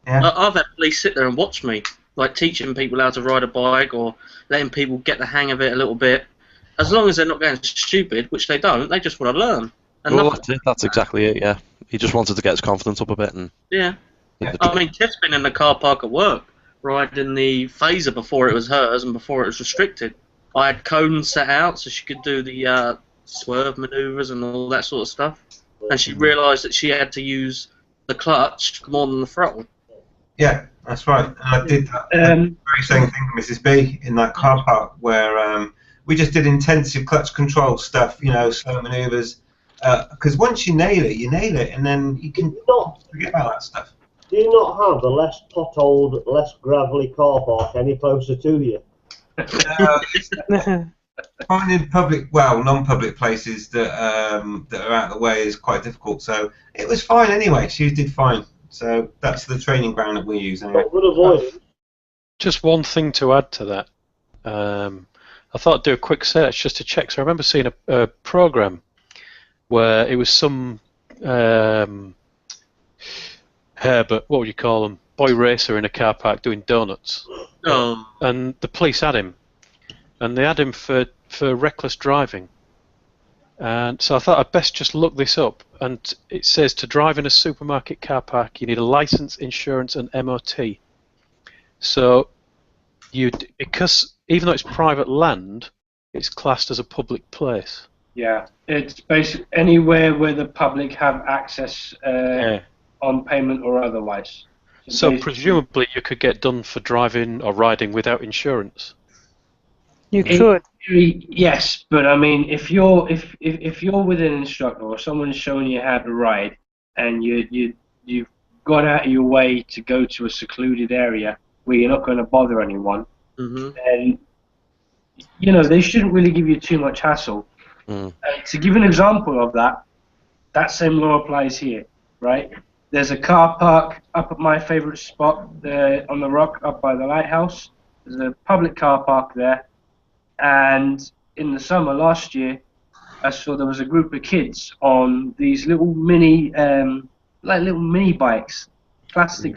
Yeah. I've had police sit there and watch me, like teaching people how to ride a bike or letting people get the hang of it a little bit. As long as they're not going stupid, which they don't, they just want to learn. And Well, nothing- that's it. That's exactly it. Yeah, he just wanted to get his confidence up a bit, and Yeah. I mean, Tiff's been in the car park at work, riding the phaser before it was hers and before it was restricted. I had cones set out so she could do the swerve manoeuvres and all that sort of stuff. And she realised that she had to use the clutch more than the throttle. Yeah, that's right. And I did that very same thing with Mrs. B in that car park where we just did intensive clutch control stuff, slow manoeuvres. Because once you nail it, and then you can forget about that stuff. Do you not have a less potholed, less gravelly car park any closer to you? Finding non-public places that are out of the way is quite difficult. So it was fine anyway. She did fine. So that's the training ground that we use anyway. Not good avoidance. Just one thing to add to that. I thought I'd do a quick search just to check. So I remember seeing a program where it was some Herbert, what would you call him? Boy racer in a car park doing donuts. Oh. And the police had him. And they had him for reckless driving. And so I thought I'd best just look this up. And it says to drive in a supermarket car park, you need a license, insurance, and MOT. So because even though it's private land, it's classed as a public place. Yeah, it's basically anywhere where the public have access on payment or otherwise. So presumably you could get done for driving or riding without insurance. You could. Yes, but I mean, if you're with an instructor or someone's showing you how to ride, and you've gone out of your way to go to a secluded area where you're not going to bother anyone, then they shouldn't really give you too much hassle. To give an example of that, that same law applies here, right? There's a car park up at my favourite spot on the rock up by the lighthouse. There's a public car park there. And in the summer last year, I saw there was a group of kids on these little mini, like little mini bikes, plastic.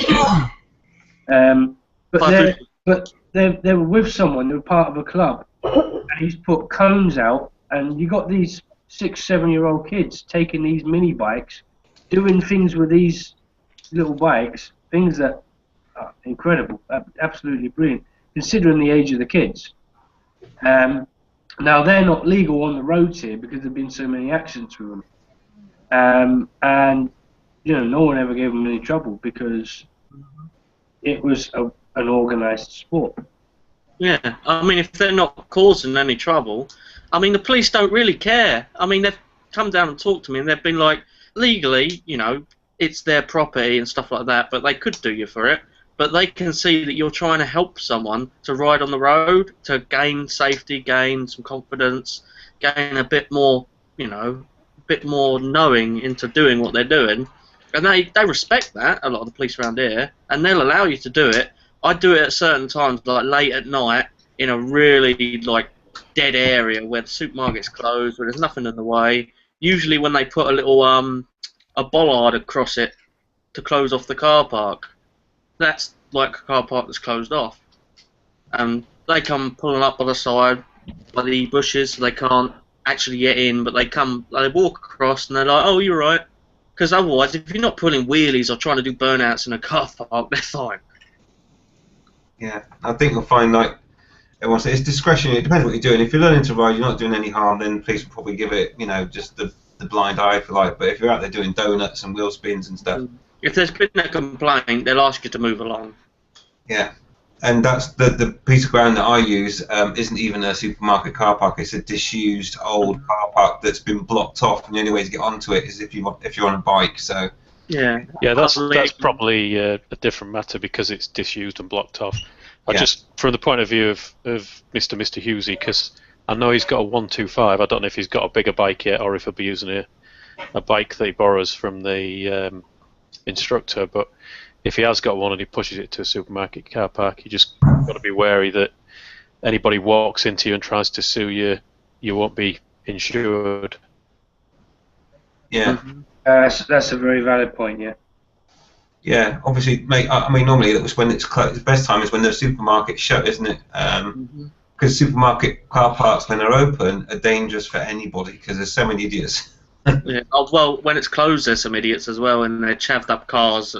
But they were with someone. They were part of a club. And he's put cones out, and you got these 6, 7-year-old kids taking these mini bikes, doing things with these little bikes, things that are incredible, absolutely brilliant, considering the age of the kids. Now they're not legal on the roads here because there've been so many accidents with them, and you know, no one ever gave them any trouble because it was an organised sport. Yeah, I mean, if they're not causing any trouble, I mean, the police don't really care. I mean, they've come down and talked to me, and they've been like, legally, you know, it's their property and stuff like that, but they could do you for it. But they can see that you're trying to help someone to ride on the road, to gain safety, gain some confidence, gain a bit more, you know, a bit more knowing into doing what they're doing. And they respect that, a lot of the police around here, and they'll allow you to do it. I do it at certain times, like late at night, in a really like dead area where the supermarket's closed, where there's nothing in the way. Usually when they put a little a bollard across it to close off the car park, that's like a car park that's closed off. And they come pulling up by the side, by the bushes, so they can't actually get in, but they walk across and they're like, oh, you're right. Because otherwise, if you're not pulling wheelies or trying to do burnouts in a car park, they're fine. Yeah, I think you'll find, like everyone says, it's discretionary. It depends what you're doing. If you're learning to ride, you're not doing any harm, then the police will probably give it, you know, just the blind eye, if you like. But if you're out there doing donuts and wheel spins and stuff, if there's been a complaint, they'll ask you to move along. Yeah, and that's the piece of ground that I use isn't even a supermarket car park. It's a disused old car park that's been blocked off, and the only way to get onto it is if you're on a bike. So yeah, that's probably a different matter because it's disused and blocked off. I just, from the point of view of Mr. Hughesy, because I know he's got a 125. I don't know if he's got a bigger bike yet or if he'll be using a bike that he borrows from the instructor. But if he has got one and he pushes it to a supermarket car park, you just got to be wary that anybody walks into you and tries to sue you, you won't be insured. Yeah. That's a very valid point, yeah. Yeah, obviously, mate, I mean, normally that was when it's closed. The best time is when the supermarket's shut, isn't it? Because supermarket car parks, when they're open, are dangerous for anybody because there's so many idiots. Yeah. Oh, well, when it's closed, there's some idiots as well, and they're chavved up cars,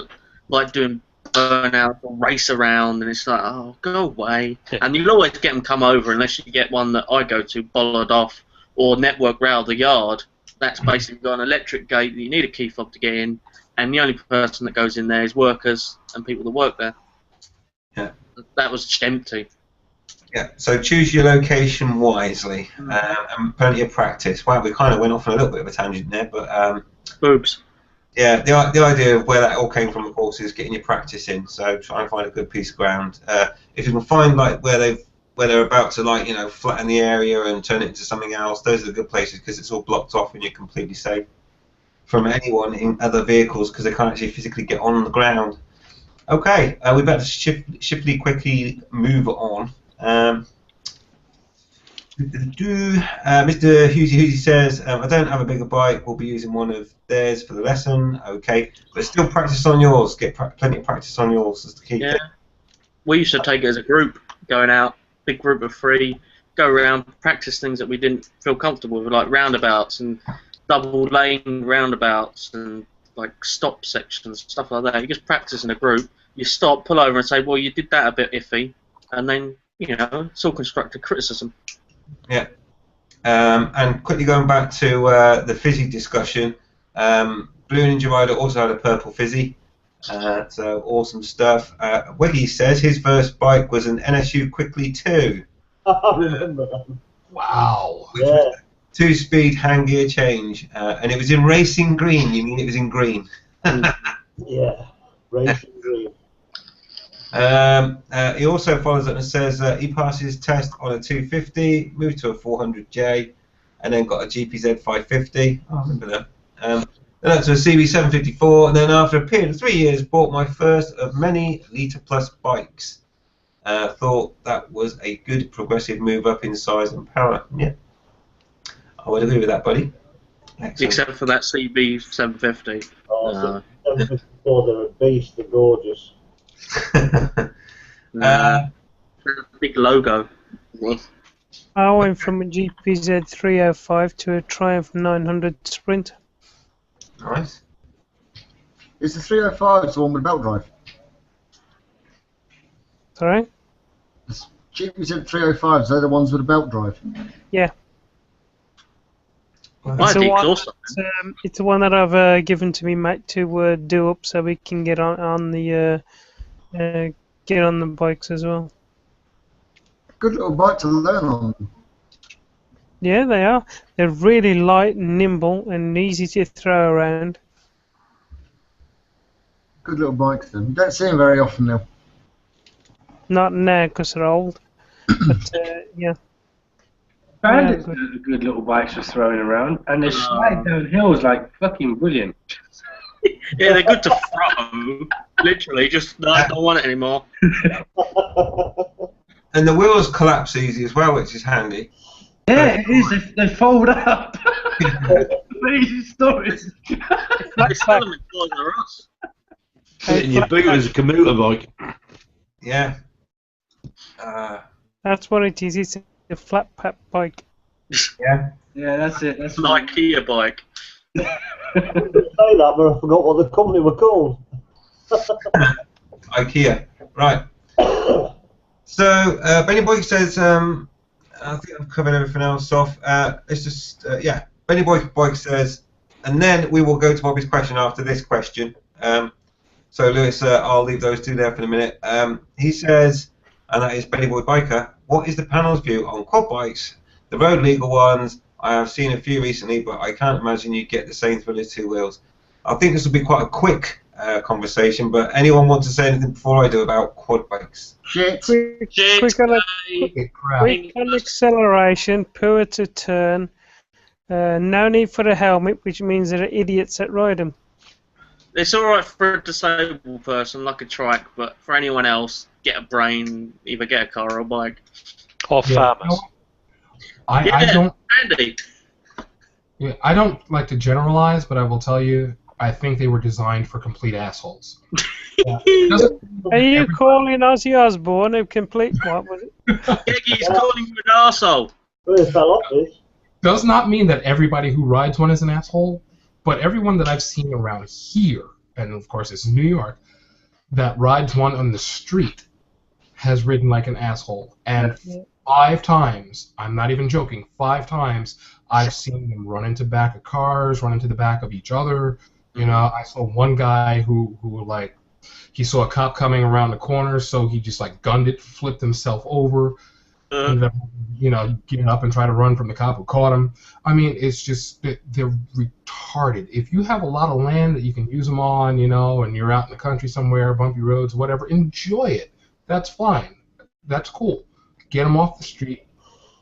like doing burnout or race around, and it's like, oh, go away. And you'll always get them come over unless you get one that I go to, bollard off, or network round the yard. That's basically got an electric gate that you need a key fob to get in, and the only person that goes in there is workers and people that work there. Yeah. That was just empty. Yeah, so choose your location wisely and plenty of practice. Well, we kind of went off on a little bit of a tangent there, but boobs. Yeah, the idea of where that all came from, of course, is getting your practice in. So try and find a good piece of ground. If you can find like where they're about to, like, you know, flatten the area and turn it into something else, those are the good places because it's all blocked off and you're completely safe from anyone in other vehicles because they can't actually physically get on the ground. Okay, we better shiftly quickly move on. Mr. Hughesy says, I don't have a bigger bike, we'll be using one of theirs for the lesson. Okay, but still practice on yours, get plenty of practice on yours is the key thing. We used to take it as a group, going out, big group of 3, go around, practice things that we didn't feel comfortable with, like roundabouts and double lane roundabouts and like stop sections, stuff like that. You just practice in a group, you stop, pull over and say, well, you did that a bit iffy, and then, you know, it's all constructive criticism. Yeah. And quickly going back to the fizzy discussion, Blue Ninja Rider also had a purple fizzy, so awesome stuff. Wiggy says his first bike was an NSU Quickly 2. I remember that. Wow. Which was a 2-speed hand gear change, and it was in racing green. You mean it was in green? Yeah, racing green. He also follows up and says he passed his test on a 250, moved to a 400J, and then got a GPZ 550. Oh, I remember that. Then up to a CB 754, and then after a period of 3 years, bought my first of many Litre Plus bikes. thought that was a good progressive move up in size and power. Yeah, I would agree with that, buddy. Excellent. Except for that CB 750. Oh, 754, they're a beast, they're gorgeous. Big logo. I went from a GPZ 305 to a Triumph 900 Sprint. Nice. Is the 305 the one with belt drive? Sorry? The GPZ 305s, they're the ones with a belt drive. Yeah. Why the one exhaust? It's the one that I've given to me mate to do up so we can get on the bikes as well. Good little bike to learn on. Yeah, they are. They're really light and nimble and easy to throw around. Good little bikes then. You don't see them very often now. Not now because they're old. But yeah. Bandits Yeah, are good little bikes for throwing around, and they slide down hills like fucking brilliant. Yeah, they're good to throw. Literally, just I don't want it anymore. And the wheels collapse easy as well, which is handy. Yeah, it is. They fold up. Amazing stories. They sell them in Toys R Us. Put it in your boot as a commuter bike. Yeah. that's what it is. It's a flat pack bike. Yeah. Yeah, that's it. That's An IKEA bike. I didn't say that, but I forgot what the company were called. IKEA. Right. So, Benny Boy says, I think I've covered everything else off. It's just, yeah, Benny Boy says, and then we will go to Bobby's question after this question. So, Lewis, I'll leave those two there for a minute. He says, and that is Benny Boy Biker, what is the panel's view on quad bikes? The road legal ones, I have seen a few recently, but I can't imagine you get the same thrill as two wheels. I think this will be quite a quick conversation, but anyone want to say anything before I do about quad bikes? Shit. Quick on acceleration, poor to turn. No need for a helmet, which means there are idiots that ride them. It's alright for a disabled person, like a trike, but for anyone else, get a brain, either get a car or a bike. Or farmers. I don't. Andy. Yeah, I don't like to generalize, but I will tell you, I think they were designed for complete assholes. Are you calling Ozzy Osbourne a complete what was it? Geggy's calling you an arsehole. Well, it fell off this. Does not mean that everybody who rides one is an asshole, but everyone that I've seen around here, and of course it's New York, that rides one on the street has ridden like an asshole. And 5 times, I'm not even joking, 5 times I've seen them run into back of cars, run into the back of each other. You know, I saw one guy who like, he saw a cop coming around the corner, so he just like gunned it, flipped himself over, ended up, you know, getting up and trying to run from the cop who caught him. I mean, it's just, they're retarded. If you have a lot of land that you can use them on, you know, and you're out in the country somewhere, bumpy roads, whatever, enjoy it. That's fine. That's cool. Get them off the street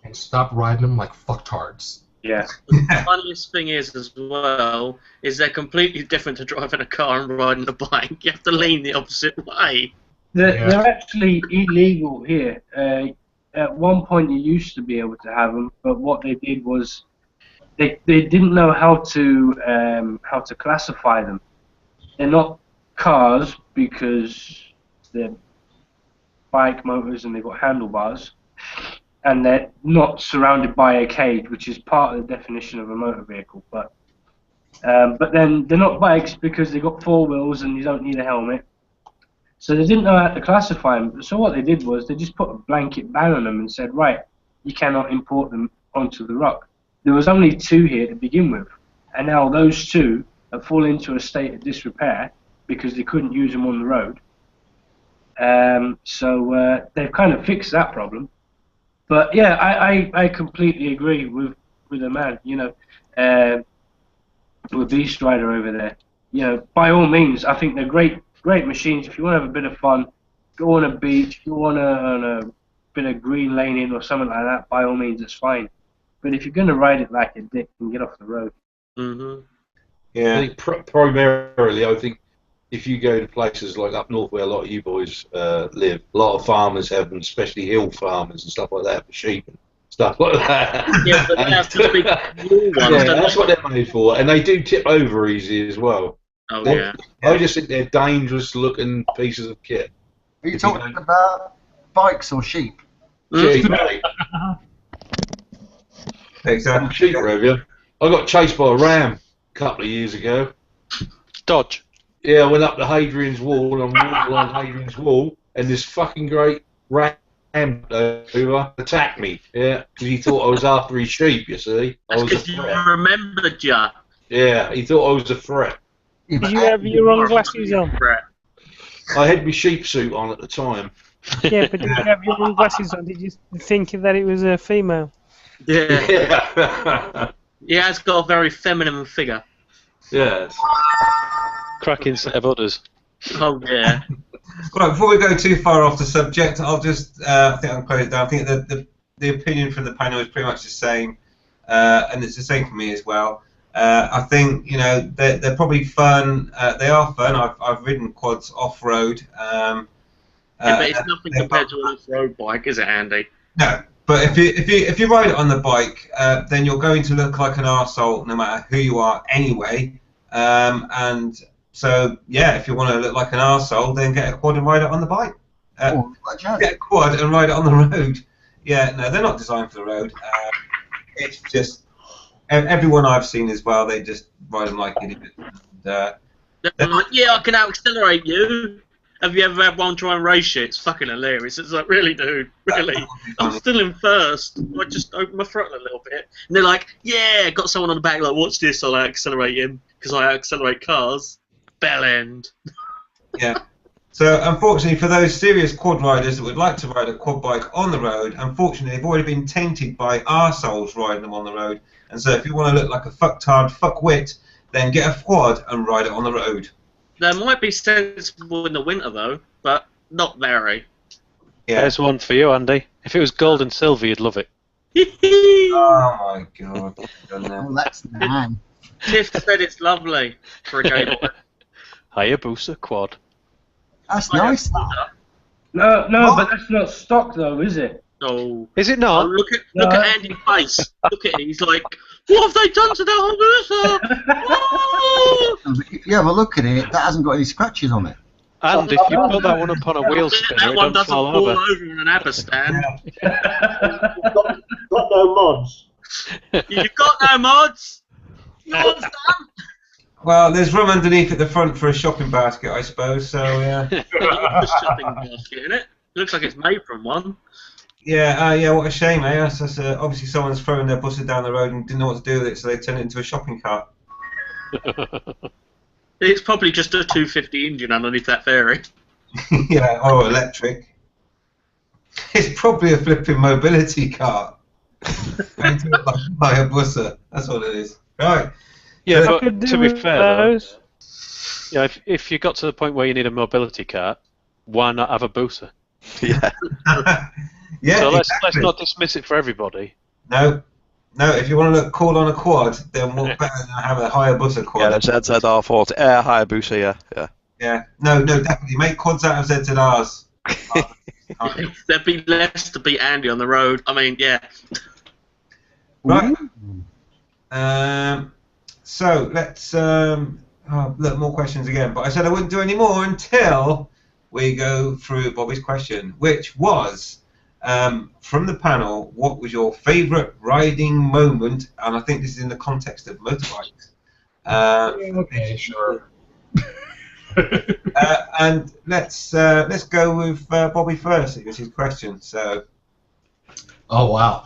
and stop riding them like fucktards. Yeah. The funniest thing is, as well, is they're completely different to driving a car and riding a bike. You have to lean the opposite way. They're actually illegal here. At one point, you used to be able to have them, but what they did was they didn't know how to classify them. They're not cars because they're bike motors and they've got handlebars, and they're not surrounded by a cage, which is part of the definition of a motor vehicle. But then they're not bikes because they've got 4 wheels and you don't need a helmet. So they didn't know how to classify them. So what they did was they just put a blanket ban on them and said, right, you cannot import them onto the rock. There was only 2 here to begin with, and now those 2 have fallen into a state of disrepair because they couldn't use them on the road. So they've kind of fixed that problem. But yeah, I completely agree with the man. You know, with Beast Rider over there. You know, by all means, I think they're great machines. If you want to have a bit of fun, go on a beach. If you want a bit of green laning or something like that, by all means, it's fine. But if you're going to ride it like a dick, then get off the road. Mm-hmm. Yeah. I think primarily, I think if you go to places like up north where a lot of you boys live, a lot of farmers have them, especially hill farmers and stuff like that for sheep and stuff like that. Yeah, but they have to speak new ones. Yeah, don't that's they? what they're made for, and they do tip over easy as well. Oh They're- yeah. I just think they're dangerous looking pieces of kit. Are you talking about bikes or sheep? Sheep, mate. Exactly. Sheep review. I got chased by a ram a couple of years ago. Dodge. Yeah, I went up to Hadrian's Wall and walked along Hadrian's Wall, and this fucking great ram over attacked me. Yeah, because he thought I was after his sheep. You see, I That's was a because you threat. remembered ya. Yeah, he thought I was a threat. Did you have your wrong glasses on? Threat. I had my sheep suit on at the time. Yeah, but did you have your wrong glasses on? Did you think that it was a female? Yeah. Yeah. He has got a very feminine figure. Yes. Cracking set of udders. Oh yeah. Right, before we go too far off the subject, I'll just, I think I'll close it down. I think that the opinion from the panel is pretty much the same, and it's the same for me as well. I think, you know, they're probably fun. They are fun. I've ridden quads off-road. Yeah, but it's nothing compared to an off-road bike, is it, Andy? No, but if you ride it on the bike, then you're going to look like an arsehole no matter who you are anyway. And so, yeah, if you want to look like an arsehole, then get a quad and ride it on the bike. Get a quad and ride it on the road. Yeah, no, they're not designed for the road. It's just everyone I've seen as well, they just ride them like idiots. They're like, yeah, I can out-accelerate you. Have you ever had one try and race you? It's fucking hilarious. It's like, really, dude? Really? I'm still in first. I just open my throttle a little bit. And they're like, yeah, got someone on the back like, watch this, I'll accelerate him. Because I accelerate cars. Bell end. Yeah. So, unfortunately, for those serious quad riders that would like to ride a quad bike on the road, unfortunately, they've already been tainted by arseholes riding them on the road. And so, if you want to look like a fucktard fuckwit, then get a quad and ride it on the road. There might be sensible in the winter, though, but not very. Yeah. There's one for you, Andy. If it was gold and silver, you'd love it. Oh my god. Well, that's the man. Tiff said it's lovely for a Game Boy. Hayabusa quad. That's nice. No, but that's not stock though, is it? Oh. Is it Oh, not? look at Andy's face. Look at it. He's like, what have they done to that Hayabusa? Oh! If you have a look at it, that hasn't got any scratches on it. And if you put that one up on a wheel spinner, That it one don't doesn't fall fall over. over in an ABBA stand. got no mods. You've got no mods. Yours done. Well, there's room underneath at the front for a shopping basket, I suppose. So yeah. You can put a shopping basket in it. Looks like it's made from one. Yeah, yeah. What a shame, eh? That's, obviously, someone's throwing their buses down the road and didn't know what to do with it, so they turned it into a shopping cart. It's probably just a 250 engine underneath that ferry. Yeah, or electric. It's probably a flipping mobility cart. Like a buser. That's what it is. Right. Yeah, So- but to be fair, though, yeah, if you got to the point where you need a mobility cart, why not have a booster? Yeah. Yeah. So let's exactly. not dismiss it for everybody. No. No, if you want to look cool on a quad, then what better than have a Hayabusa Yeah, quad? that's ZZR40. Hayabusa, yeah. Yeah. No, definitely. Make quads out of ZZRs. There'd be less to beat Andy on the road. I mean, yeah. Right. So let's look, more questions again. But I said I wouldn't do any more until we go through Bobby's question, which was from the panel, what was your favourite riding moment? And I think this is in the context of motorbikes. Okay, sure. And let's go with Bobby first. It was his question. So. Oh wow.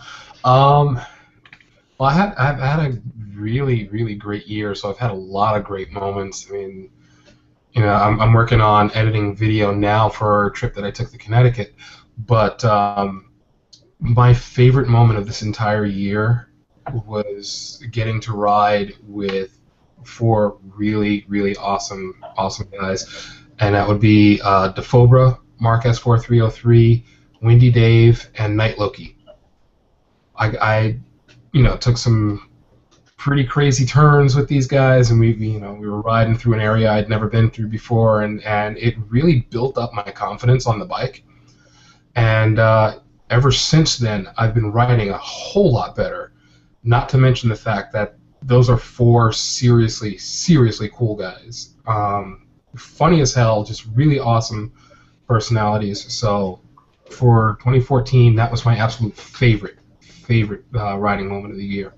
Well, I've had a really great year, so I've had a lot of great moments. I mean, you know, I'm working on editing video now for a trip that I took to Connecticut, but my favorite moment of this entire year was getting to ride with 4 really awesome guys, and that would be DeFobra, Mark S4303, Windy Dave, and Night Loki. I you know, took some pretty crazy turns with these guys, and we were riding through an area I'd never been through before, and it really built up my confidence on the bike. And ever since then, I've been riding a whole lot better. Not to mention the fact that those are 4 seriously, seriously cool guys. Funny as hell, just really awesome personalities. So for 2014, that was my absolute favorite riding moment of the year.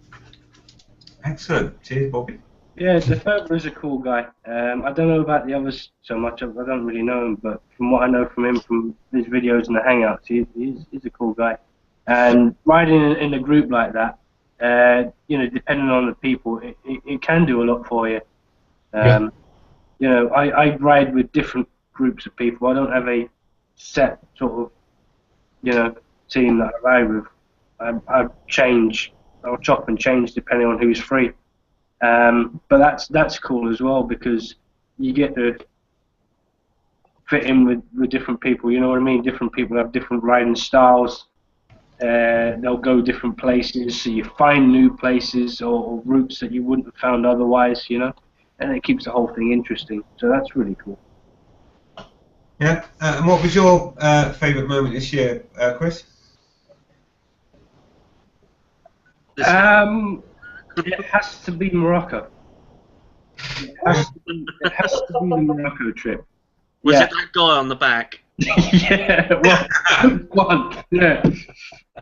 Excellent. Cheers, Bobby. Yeah, DeFerber is a cool guy. I don't know about the others so much. I don't really know him, but from what I know from him, from his videos and the hangouts, he's a cool guy. And riding in a group like that, depending on the people, it can do a lot for you. Yeah. I ride with different groups of people. I don't have a set sort of, team that I ride with. I'll chop and change depending on who's free. But that's cool as well, because you get to fit in with different people. You know what I mean? Different people have different riding styles. They'll go different places, so you find new places or routes that you wouldn't have found otherwise. And it keeps the whole thing interesting. So that's really cool. Yeah. And what was your favourite moment this year, Chris? It has to be Morocco. It has to be the Morocco trip. Was it that guy on the back? Yeah, one. Yeah.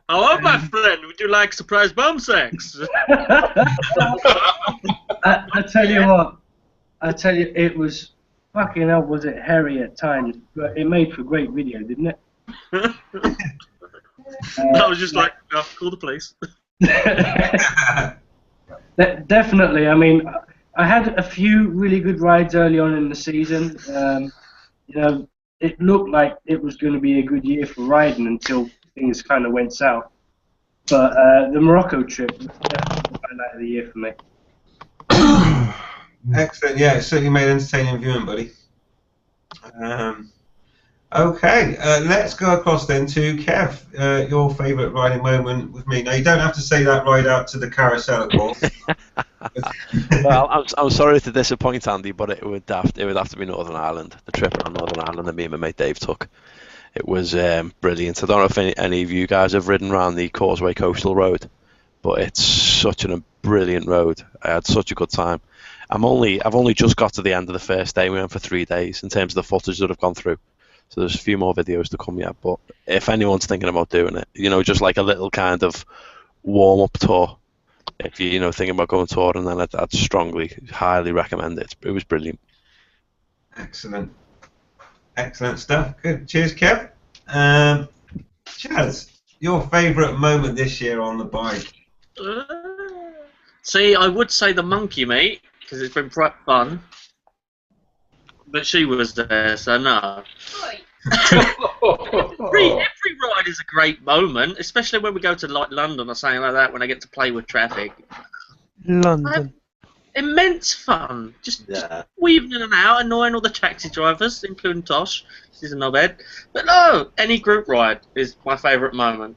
Hello, my friend. Would you like surprise bomb sex? I tell you what. It was fucking hell. Was it hairy at times? But it made for great video, didn't it? I was just like, oh, call the police. Definitely. I mean, I had a few really good rides early on in the season. It looked like it was going to be a good year for riding until things kind of went south. But the Morocco trip was definitely the highlight of the year for me. Excellent. Yeah, it certainly made entertaining viewing, buddy. Okay, let's go across then to Kev. Your favourite riding moment with me. Now, you don't have to say that ride out to the carousel, of course. Well, I'm sorry to disappoint Andy, but it would have to be Northern Ireland. The trip around Northern Ireland that me and my mate Dave took. It was brilliant. I don't know if any of you guys have ridden around the Causeway Coastal Road, but it's such a brilliant road. I had such a good time. I've only just got to the end of the first day. We went for 3 days in terms of the footage that I've gone through. So there's a few more videos to come yet. But if anyone's thinking about doing it, just like a little kind of warm-up tour, if you're thinking about going touring, then I'd strongly, highly recommend it. It was brilliant. Excellent stuff. Good. Cheers, Kev. Chaz, your favourite moment this year on the bike? See, I would say the monkey meet, because it's been quite fun. But she was there, so no. every ride is a great moment, especially when we go to like London or something like that, when I get to play with traffic. London. Immense fun. Just weaving in and out, annoying all the taxi drivers, including Tosh. She's a knobhead. But no, any group ride is my favourite moment.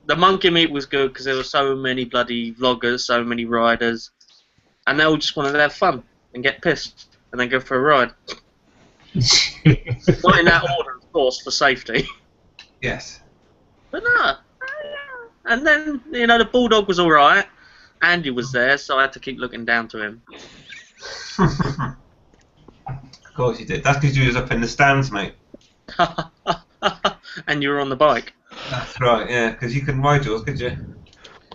The monkey meet was good because there were so many bloody vloggers, so many riders, and they all just wanted to have fun and get pissed and then go for a ride. Not in that order, of course, for safety. Yes. But no. And then, the bulldog was alright. Andy was there, so I had to keep looking down to him. Of course you did. That's because you was up in the stands, mate. And you were on the bike. That's right, yeah, because you couldn't ride yours, could you?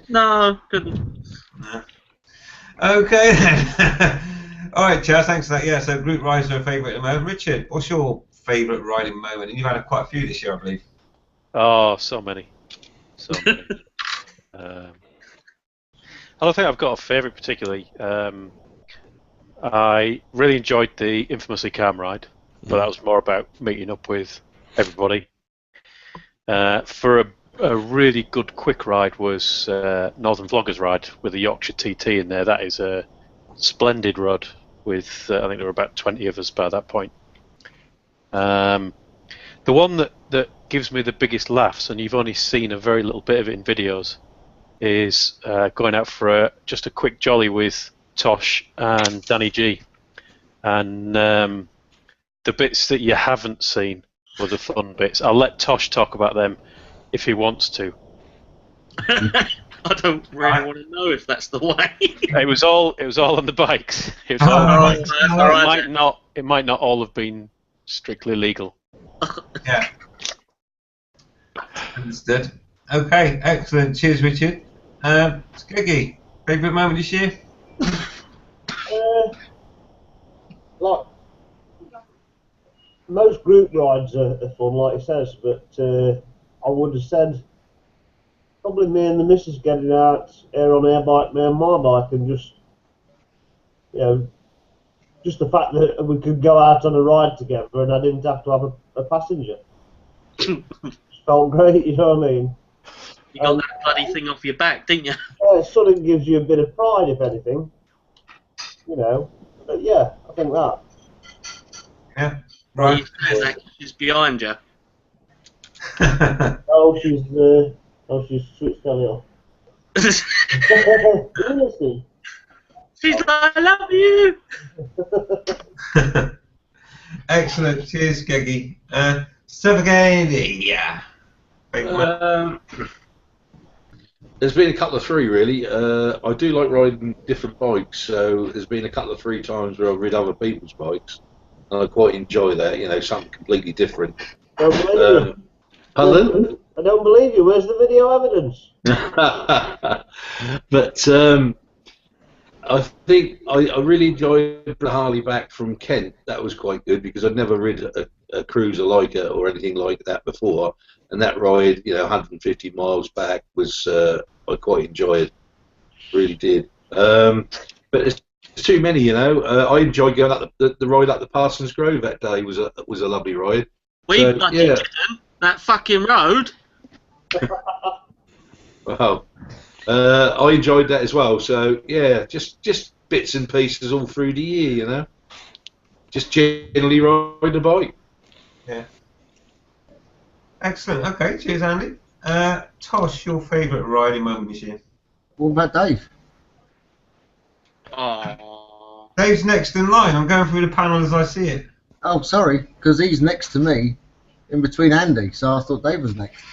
No, couldn't. No. Okay then. Alright, Chaz, thanks for that. Yeah, so group rides are a favourite at the moment. Richard, what's your favourite riding moment? And you've had quite a few this year, I believe. Oh, so many. So many. I don't think I've got a favourite particularly. I really enjoyed the infamously calm ride, but that was more about meeting up with everybody. For a really good quick ride was Northern Vloggers ride with the Yorkshire TT in there. That is a splendid rod with, I think there were about 20 of us by that point. The one that gives me the biggest laughs, and you've only seen a very little bit of it in videos, is going out for just a quick jolly with Tosh and Danny G. And the bits that you haven't seen were the fun bits. I'll let Tosh talk about them if he wants to. I don't really want to know if that's the way. It was all on the bikes. It was all on the bikes. It might not all have been strictly legal. Yeah. Understood. Okay, excellent. Cheers, Richard. Skeggy, favourite moment this year? Like most group rides are fun, like he says, but I would have said probably me and the missus getting out air on air bike, me and my bike, and just just the fact that we could go out on a ride together and I didn't have to have a passenger. Just felt great, you know what I mean? You got that bloody thing off your back, didn't you? Yeah, it sort of gives you a bit of pride, if anything. But yeah, I think that. Yeah, right. She's behind you. she's switched on it off. Honestly. She's like, I love you. Excellent. Cheers, Skeggy. Suffocate. Yeah. There's been a couple of three, really. I do like riding different bikes, so there's been a couple of three times where I've rid other people's bikes, and I quite enjoy that, something completely different. Pardon? I don't believe you. Where's the video evidence? But I think I really enjoyed the Harley back from Kent. That was quite good because I'd never rid a cruiser like it or anything like that before, and that ride, 150 miles back was I quite enjoyed. Really did. But it's too many, I enjoyed going up the ride up the Parsons Grove that day. Was a lovely ride. We bloody didn't. That fucking road. Wow. I enjoyed that as well. So yeah, just bits and pieces all through the year, Just generally ride the bike. Yeah. Excellent. Okay, cheers, Andy. Tosh, your favourite riding moment this year? What about Dave? Oh. Dave's next in line. I'm going through the panel as I see it. Oh, sorry, because he's next to me, in between Andy, so I thought Dave was next.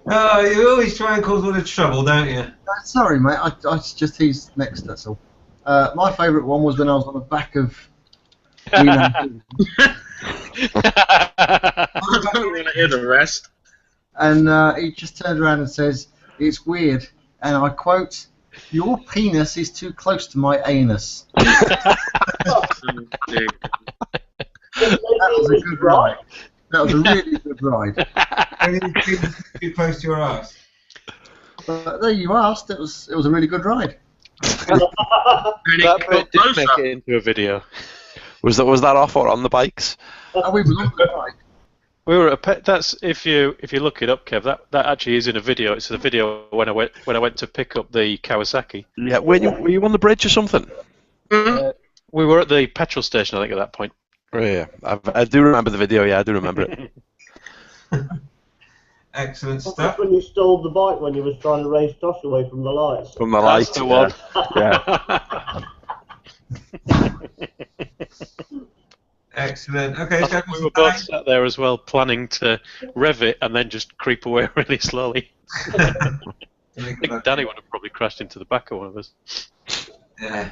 Oh, you always try and cause all the trouble, don't you? Sorry, mate. It's just he's next. That's all. My favourite one was when I was on the back of. I don't want to hear the rest. And he just turned around and says, "It's weird," and I quote, "Your penis is too close to my anus." That was a good ride. That was a really good ride. Too close to your ass. But there you asked. It was a really good ride. That bit did make it into a video. Was that off or on the bikes? Oh, we were on the bike. We were at that's if you look it up, Kev. That actually is in a video. It's a video when I went to pick up the Kawasaki. Yeah, were you on the bridge or something? We were at the petrol station, I think, at that point. Oh, yeah, I do remember the video. Yeah, I do remember it. Excellent stuff. That's when you stole the bike when you was trying to race Tosh away from the lights. From the lights. That's the one. Yeah. Excellent. Okay, I think we were both sat there as well, planning to rev it and then just creep away really slowly. I think Danny would have probably crashed into the back of one of us. Yeah.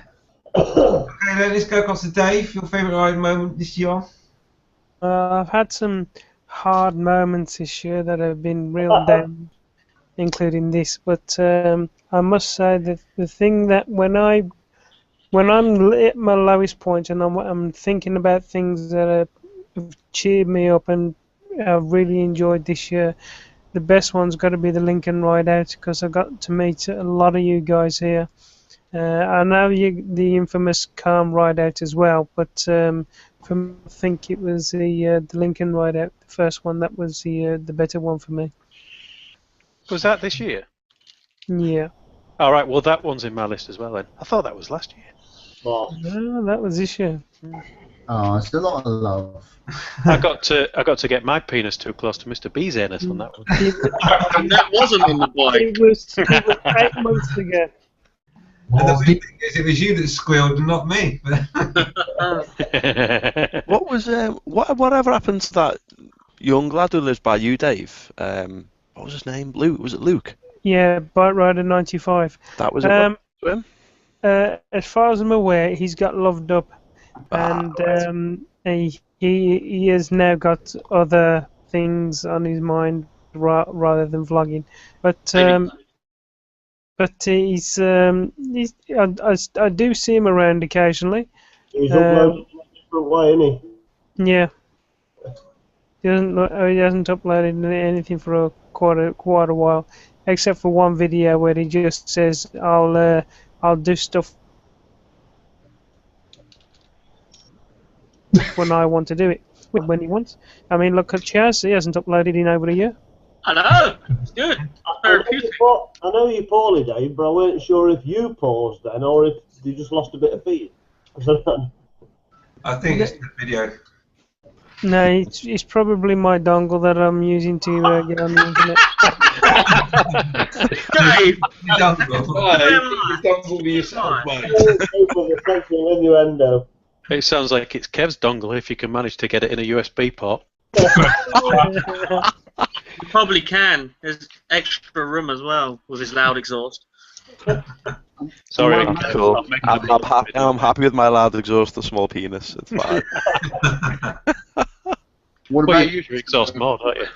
Okay, then let's go across to Dave. Your favourite ride moment this year? I've had some hard moments this year that have been real down, including this. But I must say that the thing that when I'm at my lowest point and I'm thinking about things that have cheered me up and I've really enjoyed this year, the best one's got to be the Lincoln Ride Out because I got to meet a lot of you guys here. I know the infamous Calm Ride Out as well, but I think it was the Lincoln Ride Out, the first one, that was the better one for me. Was that this year? Yeah. All right. Well, that one's in my list as well. Then I thought that was last year. Oh. No, that was this year. Oh, it's a lot of love. I got to get my penis too close to Mr. B's anus on that one. And that wasn't on the bike. It was 8 months ago. And the weird thing is, it was you that squealed and not me. What was whatever happened to that young lad who lives by you, Dave? What was his name? Luke? Was it Luke? Yeah, Bike Rider 95. That was it. To him? As far as I'm aware, he's got loved up, and Right. he has now got other things on his mind rather than vlogging. But he's I do see him around occasionally. He's uploaded in a different way, isn't he? Yeah. He hasn't uploaded anything for quite a while, except for one video where he just says, "I'll do stuff when I want to do it, when he wants." I mean, look at Chaz. He hasn't uploaded in over a year. I know. It's good. Therapeutic. I know you're poorly, Dave, but I weren't sure if you paused then or if you just lost a bit of feed. I think it's the video. No, it's probably my dongle that I'm using to get on the internet. Dave! You don't go. Dongle yourself, mate. Innuendo. It sounds like it's Kev's dongle if you can manage to get it in a USB port. You probably can. There's extra room as well with his loud exhaust. Sorry. Cool. I'm happy with my loud exhaust, the small penis. It's fine. What Well, about you use your exhaust more, don't you?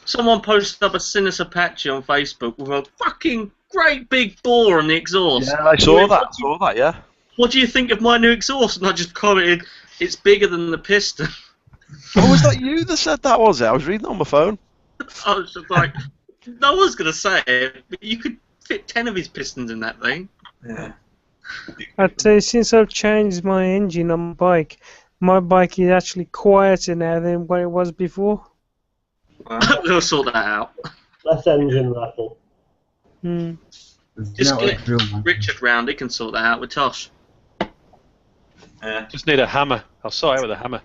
Someone posted up a Sinus Apache on Facebook with a fucking great big bore on the exhaust. Yeah, I saw that. Yeah. What do you think of my new exhaust? And I just commented, it's bigger than the piston. Oh, was that you that said that? Was it? I was reading it on my phone. I was just like, no one's going to say it, but you could fit 10 of his pistons in that thing. Yeah. I'd say since I've changed my engine on my bike is actually quieter now than what it was before. We'll sort that out. Less engine rattle. Hmm. Just get Richard round, he can sort that out with Tosh. Just need a hammer. I'll sort it with a hammer.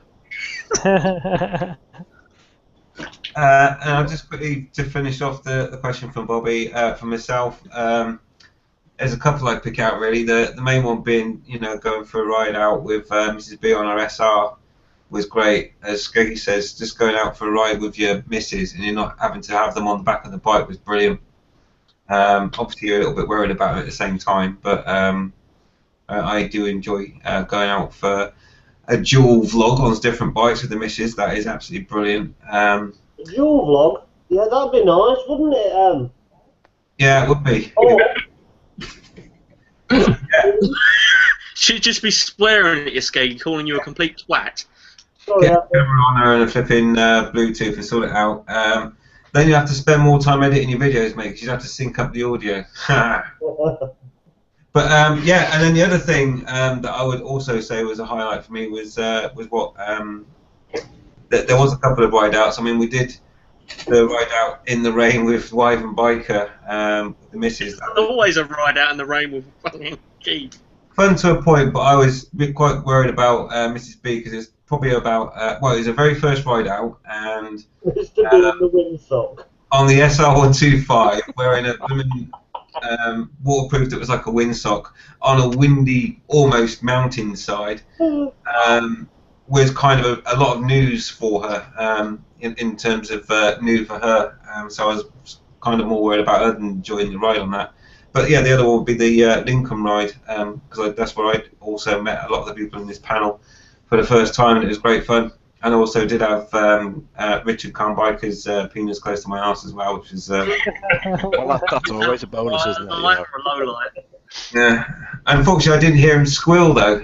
And I'll just quickly, to finish off the question from Bobby, for myself, there's a couple I pick out really. The main one being, going for a ride out with Mrs. B on her SR was great. As Skeggy says, just going out for a ride with your missus and you're not having to have them on the back of the bike was brilliant. Obviously you're a little bit worried about it at the same time, but I do enjoy going out for a dual vlog on different bikes with the missus. That is absolutely brilliant. A dual vlog? Yeah, that'd be nice, wouldn't it? Yeah, it would be. Oh, She'd just be swearing at you, Skeggy, calling you a complete twat. sorry, Get the camera on her and a flipping Bluetooth and sort it out. Then you have to spend more time editing your videos, mate, because you have to sync up the audio. But yeah, and then the other thing that I would also say was a highlight for me was what there was a couple of ride outs. I mean, we did the ride out in the rain with Wife and Biker, the missus. Always a ride out in the rain with fucking Keith. Fun to a point, but I was quite worried about Mrs. B because it's probably about it was the very first ride out, and Mr. B in the windsock. on the SR125 wearing a waterproof that was like a windsock on a windy, almost mountainside, was kind of a lot of news for her in terms of new for her. So I was kind of more worried about her than enjoying the ride on that. But yeah, the other one would be the Lincoln ride, because that's where I also met a lot of the people in this panel for the first time, and it was great fun. And I also did have Richard Carnbiker's penis close to my arse as well, which is... Well, that's always a bonus, isn't it? A light for a low light. Yeah. Unfortunately, I didn't hear him squeal, though,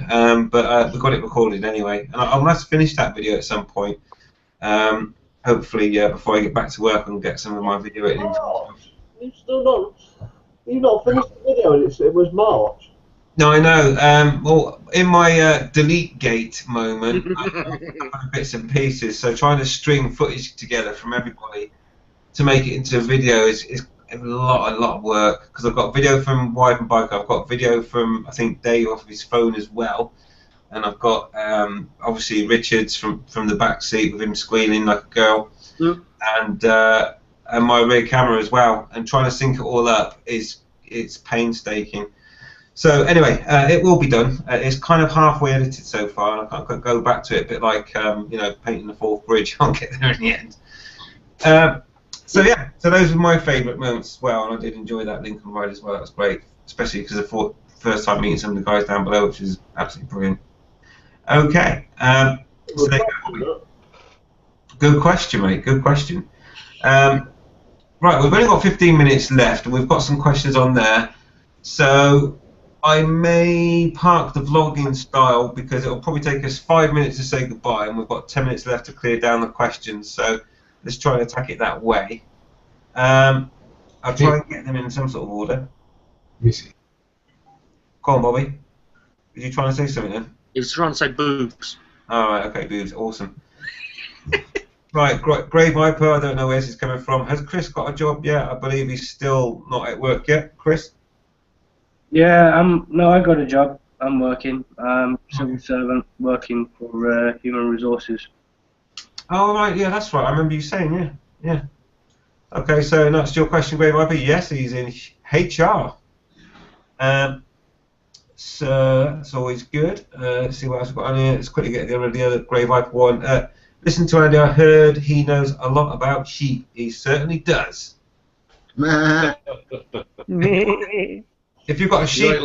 but we got it recorded anyway. And I'm going to have to finish that video at some point. Hopefully, before I get back to work and get some of my video editing. Oh, you've not finished the video, and it was March. No, I know. Well, in my delete gate moment, I bits and pieces. So trying to string footage together from everybody to make it into a video is a lot of work. Because I've got video from Wife and Biker, I've got video from I think Dave off of his phone as well, and I've got obviously Richards from the back seat with him squealing like a girl, and my rear camera as well. And trying to sync it all up it's painstaking. So anyway, it will be done. It's kind of halfway edited so far, and I can't go back to it. A bit like painting the fourth bridge. I'll get there in the end. So yeah, so those were my favourite moments as well, and I did enjoy that Lincoln ride as well. That was great, especially because I thought first time meeting some of the guys down below, which is absolutely brilliant. Okay, so there you go. Good question, mate. Good question. Right, we've only got 15 minutes left, and we've got some questions on there. So I may park the vlogging style because it'll probably take us 5 minutes to say goodbye, and we've got 10 minutes left to clear down the questions. So let's try and attack it that way. I'll try and get them in some sort of order. Let me see. Go on, Bobby. Were you trying to say something then? He was trying to say boobs. Alright, okay, boobs, awesome. Right, Grey Viper, I don't know where this is coming from. Has Chris got a job yet? I believe he's still not at work yet. Chris? Yeah, I got a job. I'm working. Civil servant working for Human Resources. Oh, right, yeah, that's right. I remember you saying, yeah. Okay, so that's your question, Grey Viper. Yes, he's in HR. So that's always good. Let's see what else we've got on here. Let's quickly get the other Grey Viper one. Listen to Andy, I heard he knows a lot about sheep. He certainly does. If you've got a sheep...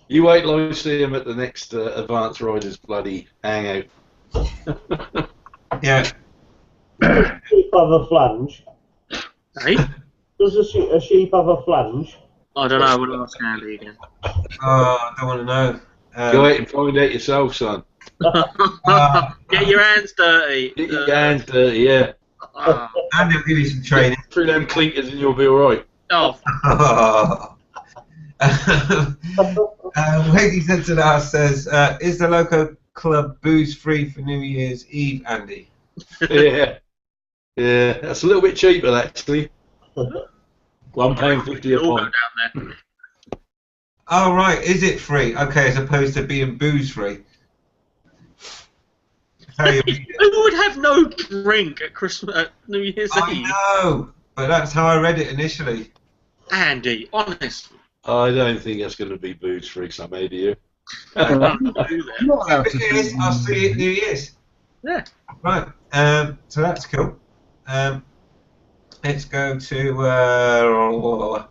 You wait till I see him at the next Advanced Riders bloody hangout. Yeah. Sheep have a flange. Hey? Does a sheep have a flange? I don't know. We'll ask Andy again. I don't want to know. Go out and find out yourself, son. Get your hands dirty. Get your hands dirty, yeah. Andy will give you some training. Through them clinkers and you'll be alright. Oh. Lady Sentinel says, is the local club booze free for New Year's Eve, Andy? Yeah. Yeah, that's a little bit cheaper actually. £1.50 a pint. Oh, right, is it free? Okay, as opposed to being booze free. Who would have no drink at Christmas, at New Year's Eve? I know, but that's how I read it initially. Andy, honestly. I don't think that's going to be booze free, some idiot. You're not allowed to If it is, I'll see it New Year's. Yeah. Right, so that's cool. Let's go to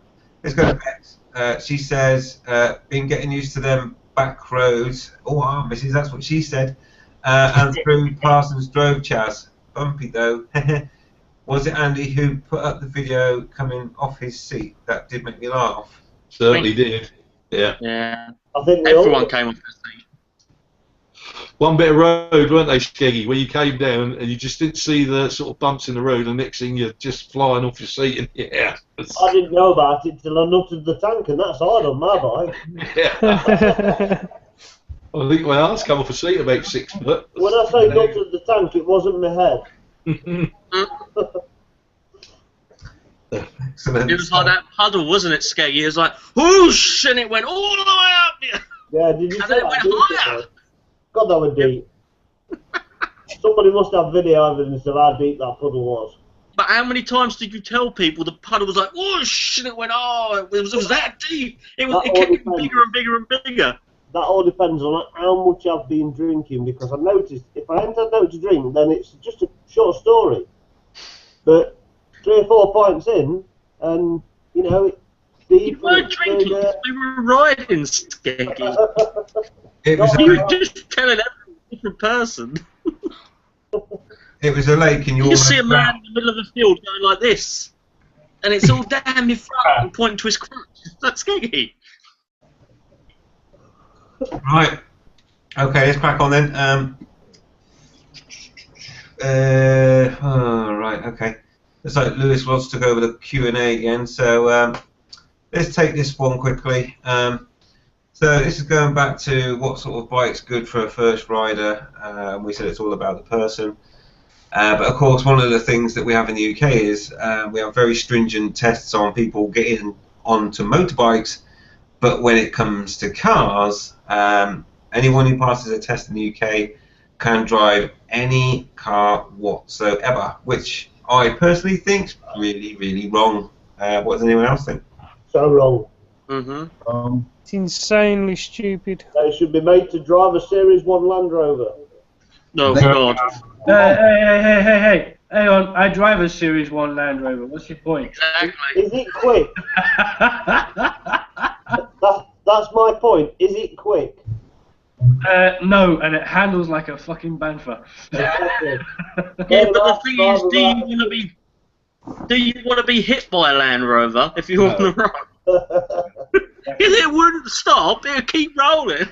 Bex. She says, been getting used to them back roads. Oh, Mrs. That's what she said. And through Parsons drove Chaz. Bumpy though. Was it Andy who put up the video coming off his seat? That did make me laugh. Certainly did. Yeah. Yeah. I think Everyone came off the seat. One bit of road, weren't they, Skeggy, where you came down and you just didn't see the sort of bumps in the road, and next thing you're just flying off your seat. And yeah. I didn't know about it till I nutted the tank, and that's hard on my bike. Yeah. I think my arse come off a seat about 6 foot. When I say nutted the tank, it wasn't my head. Excellent. It was like that puddle, wasn't it, Skeggy? It was like, whoosh, and it went all the way up. Yeah, did you And see then it that? went Didn't higher. it? God, that was deep. Somebody must have video evidence of how deep that puddle was. But how many times did you tell people the puddle was like, whoosh, and it went, it was that deep. It kept getting bigger and bigger and bigger. That all depends on how much I've been drinking, because I've noticed if I haven't had nothing to drink, then it's just a short story. But 3 or 4 pints in, and you know, it's deep. You weren't drinking, we were riding, Skeggy. It was You were just telling every different person. It was a lake, and You see a man in the middle of the field going like this, and it's all down your front and pointing to his crotch. That's Skeggy. Right. Okay, let's crack on then. Right. Okay. Looks like Lewis wants to go over the Q&A again, so let's take this one quickly. So this is going back to what sort of bike's good for a first rider. We said it's all about the person. But of course, one of the things that we have in the UK is we have very stringent tests on people getting onto motorbikes. But when it comes to cars, Anyone who passes a test in the UK can drive any car whatsoever, which I personally think is really, really wrong. What does anyone else think? So wrong. Mm-hmm. It's insanely stupid. They should be made to drive a Series 1 Land Rover. No, They- God. Hey, hang on. I drive a Series 1 Land Rover. What's your point? Exactly. Is it quick? That's my point. Is it quick? No, and it handles like a fucking Banfa. Exactly. Yeah, but the thing is, do you want to be hit by a Land Rover if you're on the road? Because it wouldn't stop, it would keep rolling.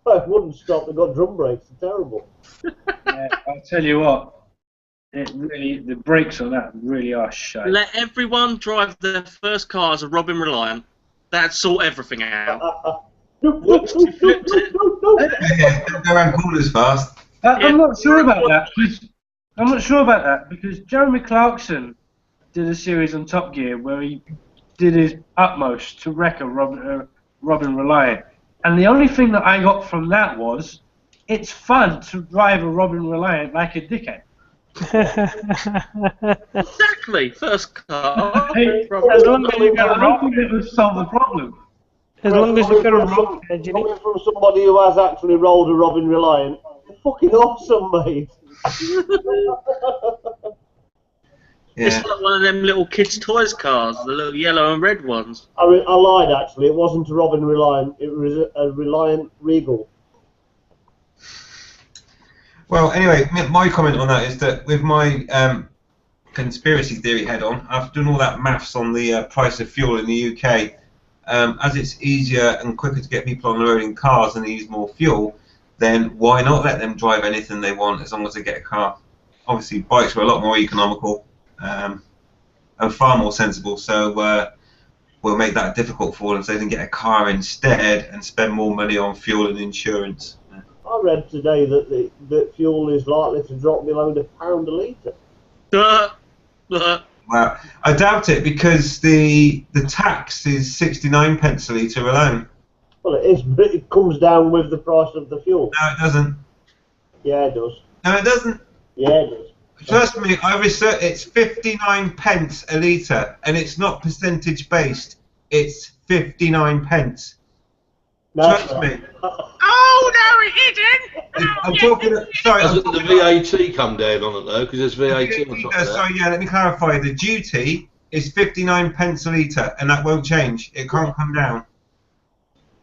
It wouldn't stop. They've got drum brakes. They're terrible. Yeah, I'll tell you what. The brakes on that really are shite. Let everyone drive their first car as a Robin Reliant. That'd sort everything out. Whoops, you flipped it. Don't go around corners fast. I'm not sure about that. Because Jeremy Clarkson did a series on Top Gear where he did his utmost to wreck a Robin Reliant, and the only thing that I got from that was it's fun to drive a Robin Reliant like a dickhead. Exactly, first car. As long as you got a I don't rock, think it would solve the problem. as long as you got a Coming rock edge in Coming it. from somebody who has actually rolled a Robin Reliant, they're fucking awesome, mate. Yeah. It's like one of them little kids' toys cars, the little yellow and red ones. I lied, actually. It wasn't a Robin Reliant. It was a Reliant Regal. Well, anyway, my comment on that is that with my conspiracy theory head on, I've done all that maths on the price of fuel in the UK. As it's easier and quicker to get people on the road in cars and they use more fuel, then why not let them drive anything they want as long as they get a car? Obviously, bikes are a lot more economical and far more sensible, so we'll make that difficult for them so they can get a car instead and spend more money on fuel and insurance. I read today that fuel is likely to drop below £1 a litre. Well, I doubt it because the tax is 69 pence a litre alone. Well, it is, but it comes down with the price of the fuel. No, it doesn't. Yeah, it does. No, it doesn't. Yeah, it does. Trust me, I researched. It's 59 pence a litre, and it's not percentage based. It's 59 pence. That's Trust right. me. Oh, no, it isn't! I'm talking. Sorry, I'm Hasn't the VAT come down on it though? Because there's VAT on top of that. sorry, yeah. Let me clarify. The duty is 59 pence a litre, and that won't change. It can't come down.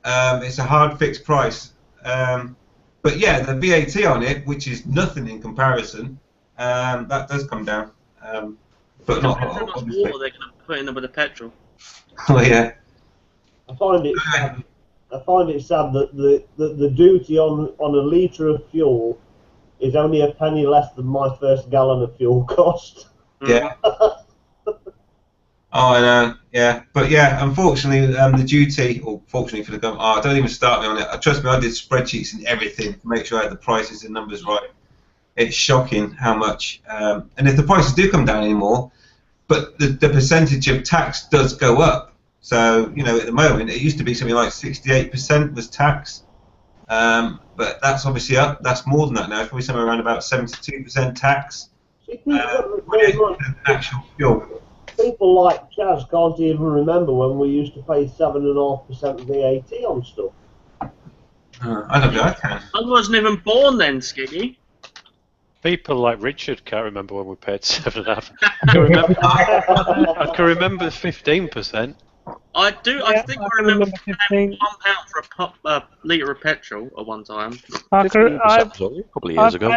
It's a hard fixed price. But yeah, the VAT on it, which is nothing in comparison, that does come down. But not a Depends how lot, much obviously. water they're going to put in there with the petrol. Oh yeah. I find it sad that the duty on a litre of fuel is only a penny less than my first gallon of fuel cost. Yeah. Oh, I know. Yeah, but yeah, unfortunately, the duty, or fortunately for the government, don't even start me on it. Trust me, I did spreadsheets and everything to make sure I had the prices and numbers right. It's shocking how much, and if the prices do come down anymore, but the percentage of tax does go up. So, you know, at the moment, it used to be something like 68% was tax, but that's obviously up. That's more than that now. It's probably somewhere around about 72% tax. See, Actual fuel. people like Chaz can't even remember when we used to pay 7.5% VAT on stuff. I don't know. I can. I wasn't even born then, Skiggy. People like Richard can't remember when we paid 7.5. I can remember 15%. I do. Yeah, I think I I can remember remember paying 15. £1 for a litre of petrol at one time. I 15% was only a couple of years ago.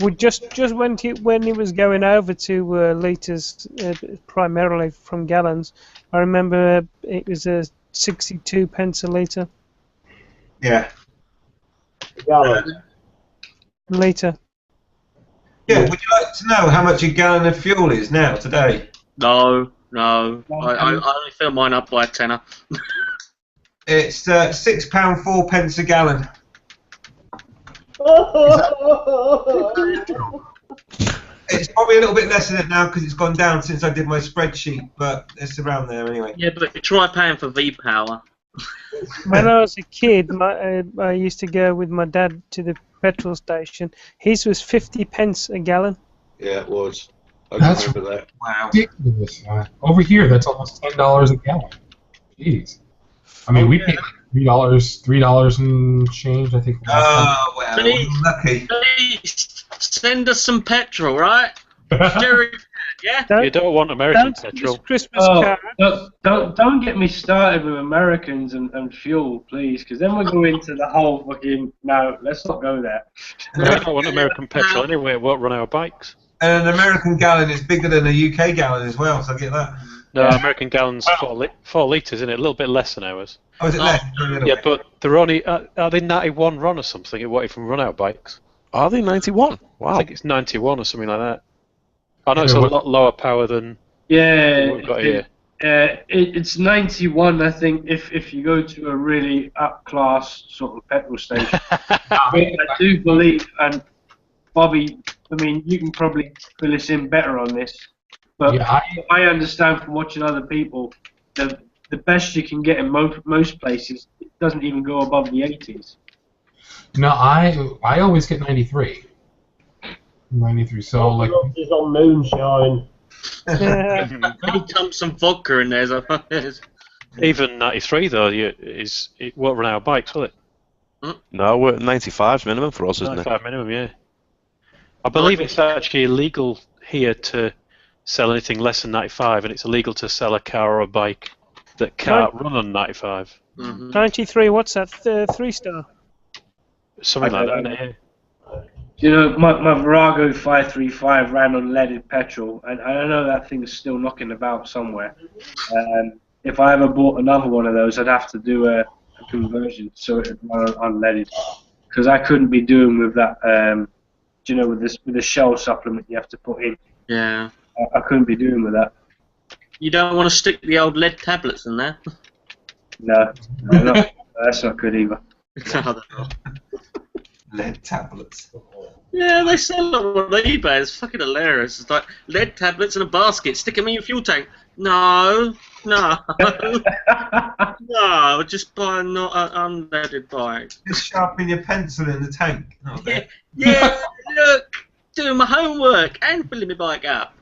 we just when it was going over to litres primarily from gallons. I remember it was 62 pence a litre. Yeah. Gallon. Litre. Yeah. Would you like to know how much a gallon of fuel is now today? No. I only fill mine up by a tenner. It's £6.04 a gallon. It's probably a little bit less than it now because it's gone down since I did my spreadsheet, but it's around there anyway. Yeah, but try paying for V-Power. When I was a kid, I used to go with my dad to the petrol station. His was 50 pence a gallon. Yeah, it was. I can That's remember that. Wow. ridiculous. Over here, that's almost $10 a gallon. Jeez. I mean, we paid like $3 and change, I think. Oh, well, Please. lucky. Please send us some petrol, right? Jerry, yeah? You don't want American Don't petrol. this Christmas Oh, card. don't get me started with Americans and fuel, please, because then we go into the whole fucking. No, let's not go there. We don't want American petrol anyway. It won't run our bikes. And an American gallon is bigger than a UK gallon as well, so I get that. No, American gallons 4 litres, isn't it? A little bit less than ours. Oh, is it less? Yeah, but they're only are they 91 run or something? It won't even run out bikes. Are they 91? I Wow. think it's 91 or something like that. I know it's a lot lower power than Yeah, what we've got here. it's 91, I think, if you go to a really up-class sort of petrol station. I do believe, and Bobby, I mean, you can probably fill us in better on this, but Yeah, I understand from watching other people, the best you can get in most places, it doesn't even go above the 80s. No, I always get 93. 93, so like... Is on moonshine. Maybe dump some vodka in there. Even 93 though, it won't run our bikes, will it? No, we're 95's minimum for us, isn't it? 95 minimum, yeah. I believe it's actually illegal here to sell anything less than 95, and it's illegal to sell a car or a bike that can't run on 95. 93, what's that? 3-star? Something like that, isn't it? You know, my Virago 535 ran on leaded petrol, and I know that thing is still knocking about somewhere. If I ever bought another one of those, I'd have to do a conversion so it would run on unleaded, because I couldn't be doing with that. You know, with the shell supplement you have to put in. Yeah. I couldn't be doing with that. You don't want to stick the old lead tablets in there? No, that's not good either. Lead tablets. Yeah, they sell them on eBay. It's fucking hilarious. It's like lead tablets in a basket. Stick them in your fuel tank. No. No, just buy an unleaded bike. Just sharpen your pencil in the tank. Okay. Yeah, look, doing my homework and filling my bike up.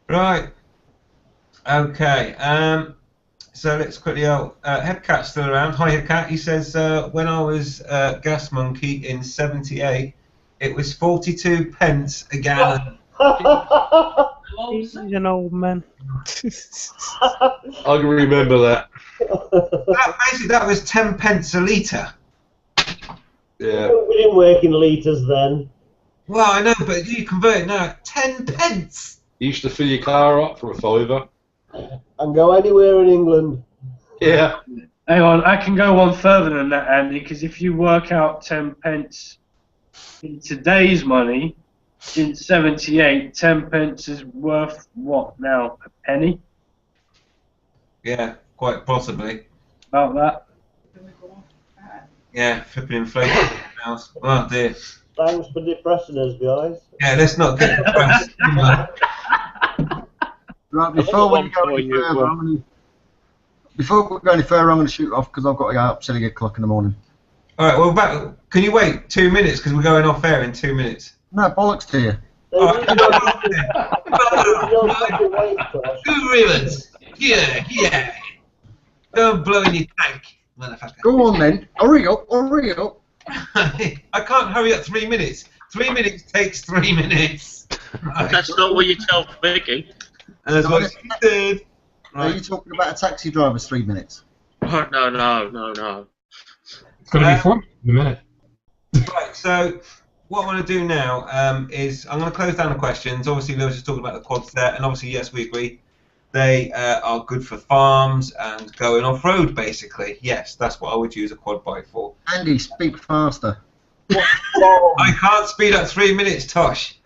Right. Okay. So let's quickly. Headcat's still around. Hi, Headcat. He says when I was gas monkey in '78, it was 42 pence a gallon. He's an old man. I can remember that. Basically, that was 10 pence a litre. Yeah. We didn't work in litres then. Well, I know, but you convert it now. 10 pence. You used to fill your car up for a fiver. And go anywhere in England. Yeah. Hang on, I can go one further than that, Andy, because if you work out 10 pence in today's money, in '78, 10 pence is worth what now? A penny? Yeah, quite possibly. About that. Yeah, flipping inflation. Oh dear. Thanks for depressing us, guys. Yeah, let's not get depressed. Right, before we go any further, I'm going to shoot off because I've got to get up silly o'clock in the morning. All right, well, can you wait 2 minutes because we're going off air in 2 minutes? No, bollocks to you. Good ribbons. Yeah. Don't blow in your tank, motherfucker. Go on then. Hurry up. I can't hurry up 3 minutes. 3 minutes takes 3 minutes. Right. That's not what you tell Vicky. And that's what she did. Are you talking about a taxi driver's 3 minutes? Oh, no. It's going to be 4 minutes in a minute. Right, so what I want to do now is I'm going to close down the questions. Obviously, Lewis is talking about the quads there, and obviously, yes, we agree. They are good for farms and going off-road, basically. Yes, that's what I would use a quad bike for. Andy, speak faster. I can't speed up 3 minutes, Tosh.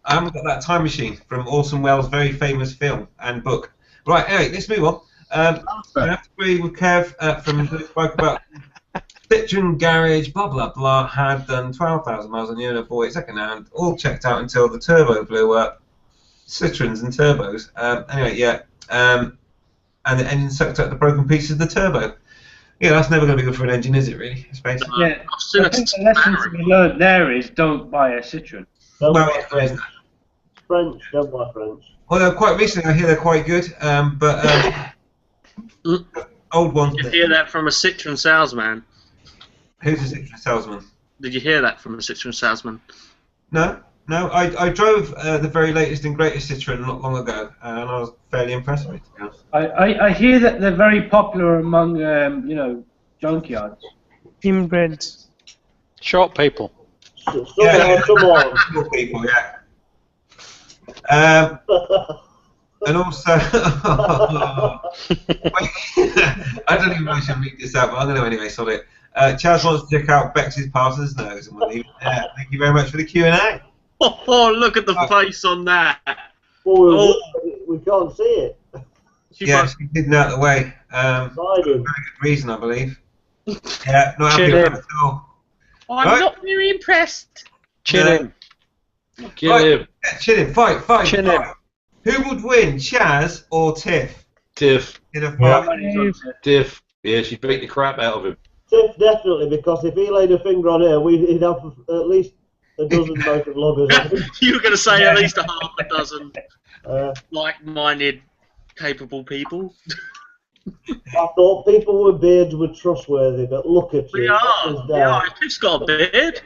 I haven't got that time machine from Orson Welles' very famous film and book. Right, anyway, let's move on. I have to agree with Kev from who spoke about Citroen garage, blah, blah, blah, had done 12,000 miles on the year, bought it second hand, all checked out until the turbo blew up. Citroens and turbos. Anyway, yeah. and the engine sucked up the broken pieces of the turbo. Yeah, that's never going to be good for an engine, is it? Really, I suppose. Yeah, I think the lesson to be learned there is don't buy a Citroen. Don't Well, buy French. French, don't buy French. Although quite recently, I hear they're quite good, but old one. Did you hear that from a Citroen salesman? Who's a Citroen salesman? Did you hear that from a Citroen salesman? No. I drove the very latest and greatest Citroen not long ago, and I was fairly impressed with it. To be honest. I hear that they're very popular among junkyards. Inbreds. Short people. Some on. Cool people, yeah. And also, I don't even know if I should read this out, but I'm going to anyway. Sod it. Chaz wants to check out Bex's Parsons nose, and we'll leave it there. Thank you very much for the Q&A. Oh, look at the face on that. Oh, we can't see it. Yeah, she's hidden out of the way. For a very good reason, I believe. Yeah, not happy with that at all. I'm not very impressed. Chin him. Kill him. Yeah, chin him. Fight. Chin him. Who would win, Chaz or Tiff? Tiff. In a fight? Tiff. Yeah, she beat the crap out of him. Tiff, definitely, because if he laid a finger on her, he'd have at least a dozen motor loggers. You were going to say at least a half a dozen like-minded, capable people. I thought people with beards were trustworthy, but look at you. We are. Yeah, Tiff's got a beard.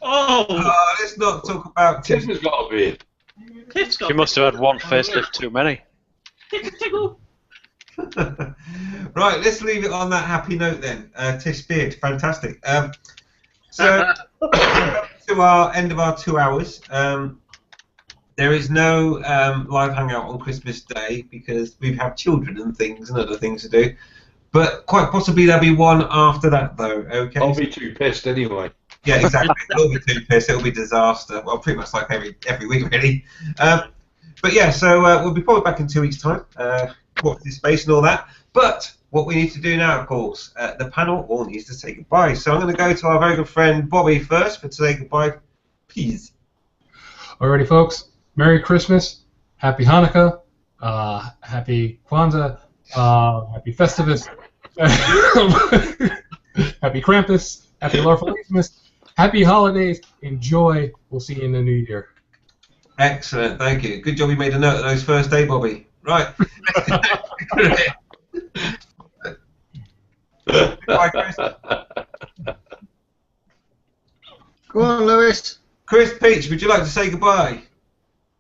Oh, let's not talk about Tiff. Tiff has got a beard. Tiff's got She must have had one facelift too many. Tickle. Right, let's leave it on that happy note then. Tiff's beard, fantastic. So, to our end of our 2 hours. There is no live hangout on Christmas Day because we have children and things and other things to do. But quite possibly there'll be one after that, though. Okay. I'll be too pissed anyway. Yeah, exactly. It'll be too pissed. It'll be disaster. Well, pretty much like every week, really. But yeah, so we'll be probably back in 2 weeks' time. Watch this space and all that. But what we need to do now, of course, the panel all needs to say goodbye. So I'm going to go to our very good friend Bobby first for to say goodbye. Please. Alrighty, folks. Merry Christmas, Happy Hanukkah, Happy Kwanzaa, Happy Festivus, Happy Krampus, Happy Larfalacimus, Happy Holidays, enjoy, we'll see you in the new year. Excellent, thank you. Good job you made a note of those first day, Bobby. Right. Bye, Chris. Go on, Lewis. Chris Peach, would you like to say goodbye?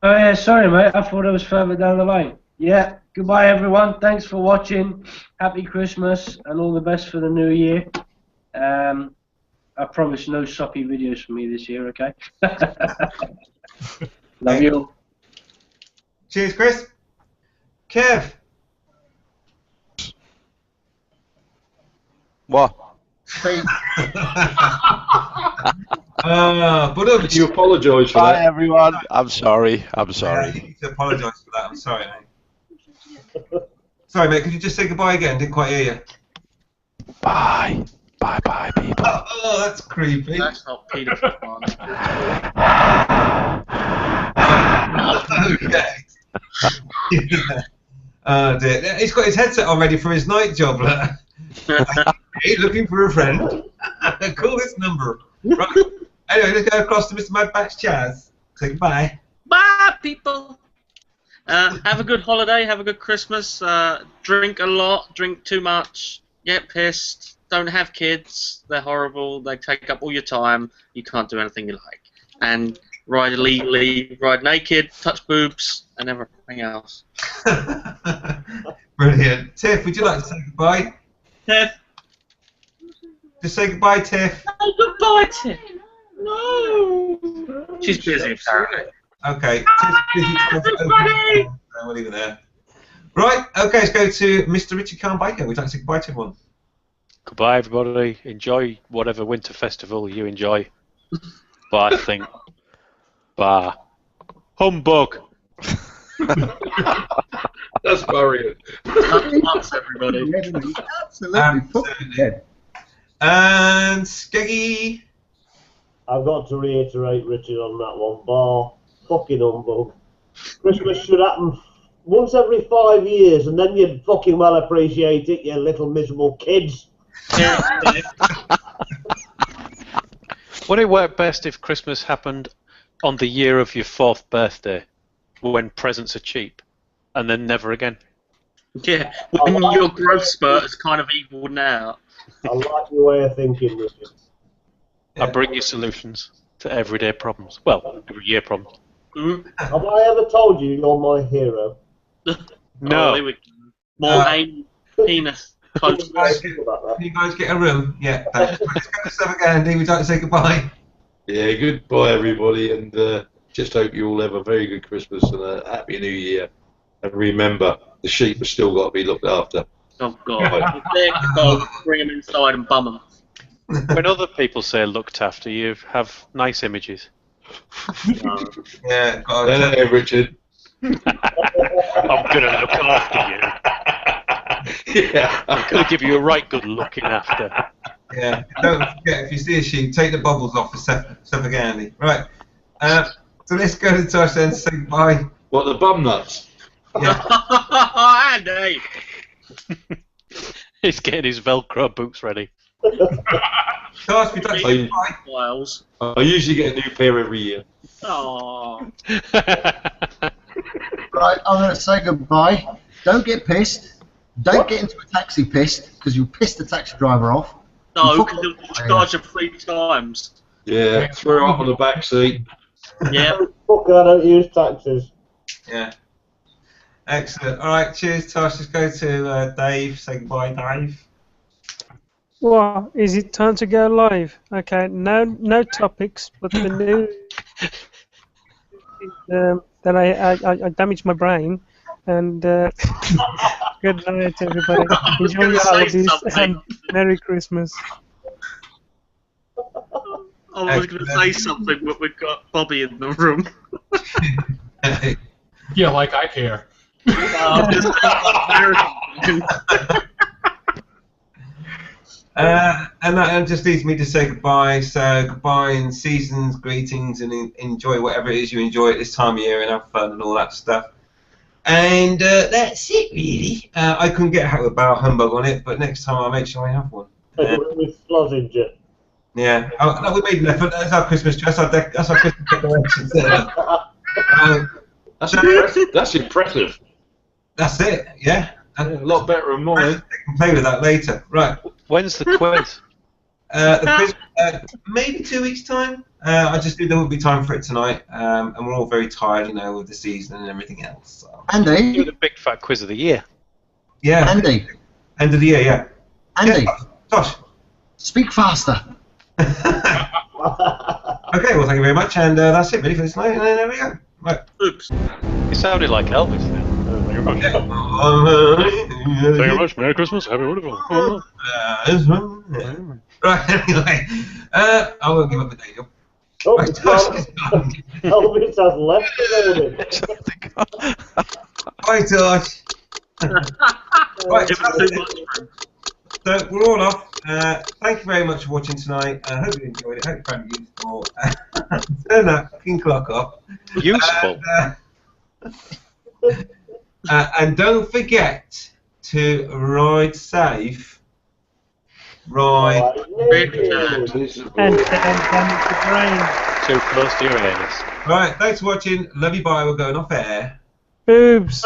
Oh yeah, sorry mate, I thought it was further down the line. Yeah, goodbye everyone, thanks for watching, happy Christmas and all the best for the new year. I promise no soppy videos from me this year, okay? Love you all. Cheers, Chris. Kev. What? But You apologise for Bye, that. everyone. I'm sorry. I'm Yeah, sorry. you need to apologise for that. I'm sorry, mate. Sorry, mate. Could you just say goodbye again? Didn't quite hear you. Bye. Bye, people. Oh, that's creepy. That's not Peter. Okay. Oh dear. He's got his headset on ready for his night job. Hey, looking for a friend. Call this number. Right. Anyway, let's go across to Mr. Madbatch Chaz. Say goodbye. Bye, people. Have a good holiday. Have a good Christmas. Drink a lot. Drink too much. Get pissed. Don't have kids. They're horrible. They take up all your time. You can't do anything you like. And ride illegally. Ride naked. Touch boobs. And everything else. Brilliant. Tiff, would you like to say goodbye? Tiff. Just say goodbye, Tiff. Oh, goodbye, Tiff. No. She's busy, apparently. Okay. Tiff's busy trying to open. We'll leave it there. Right. Okay. Let's go to Mr. Richard Carnbaker. Would you like to say goodbye to everyone? Goodbye, everybody. Enjoy whatever winter festival you enjoy. Bye, I think. Bye. Humbug. That's brilliant. Thanks, everybody. Absolutely. And Skeggy. I've got to reiterate, Richard, on that one. Bar fucking humbug. Christmas should happen once every 5 years, and then you'd fucking well appreciate it, you little miserable kids. Would it work best if Christmas happened on the year of your 4th birthday, when presents are cheap, and then never again? Yeah, when your growth spurt is kind of evened out. I like your way of thinking, Richard. I bring you solutions to everyday problems. Well, every year problems. Have I ever told you you're my hero? No. Oh, here we go. More penis. Can you guys get a room? Yeah, thanks. Let's go to Southern Andy. We'd like to say goodbye. Yeah, goodbye everybody, and just hope you all have a very good Christmas and a happy New Year. And remember, the sheep have still got to be looked after. Oh, God. If they're gone, bring them inside and bum them. When other people say looked after, you have nice images. Yeah, Hello, Richard. I'm going to look after you. Yeah. I'm going to give you a right good looking after. Yeah, don't forget, if you see a sheep, take the bubbles off for Southern Andy. Right, so let's go to Tosh then to say goodbye. What, the bum nuts? Yeah. Andy! He's getting his Velcro boots ready. Tosh, we'd like to say goodbye. Miles. I usually get a new pair every year. Oh. Right, I'm going to say goodbye. Don't get pissed. Don't get into a taxi pissed, because you'll piss the taxi driver off. No, because he'll charge you 3 times. Yeah, throw up on the back seat. Yeah. Fuck, I don't use taxis. Yeah. Excellent. All right, cheers, Tosh. Let's go to Dave. Say goodbye, Dave. Well, is it time to go live? Okay, no topics, but the news that I damaged my brain. And good night, everybody. Enjoy your holidays and Merry Christmas. I was going to say something, but we've got Bobby in the room. Yeah, like I care. And that just leaves me to say goodbye. So goodbye and seasons, greetings, and enjoy whatever it is you enjoy at this time of year and have fun and all that stuff. And that's it, really. I couldn't get a hat with a barrel humbug on it, but next time I'll make sure I have one. With lozenge it. Yeah. Oh, no, we made an effort. That's our Christmas dress. That's our Christmas decorations. That's impressive. That's it. Yeah. A lot better than mine. I can play with that later. Right. When's the quiz? The quiz, maybe 2 weeks' time. I just knew there wouldn't be time for it tonight, and we're all very tired, with the season and everything else. So. Andy? Do the big fat quiz of the year. Yeah. Andy? End of the year, yeah. Andy? Yeah, Tosh. Speak faster. Okay, well, thank you very much, and that's it really for this night, and there we go. Right. Oops. You sounded like Elvis then. Thank you very much. Thank Thank you very much. Merry Christmas. Happy wonderful. Right, anyway, I won't give up the day job. Oh, Right, Tosh is gone. Elvis has left the building. Bye, Tosh. Right, Give it too much room. so we're all off. Thank you very much for watching tonight. I hope you enjoyed it. I hope you found it useful. Turn that fucking clock off. Useful. And don't forget to ride safe. Ride. And damage the brain. Too close to your anus. Right, thanks for watching. Love you, bye. We're going off air. Boobs.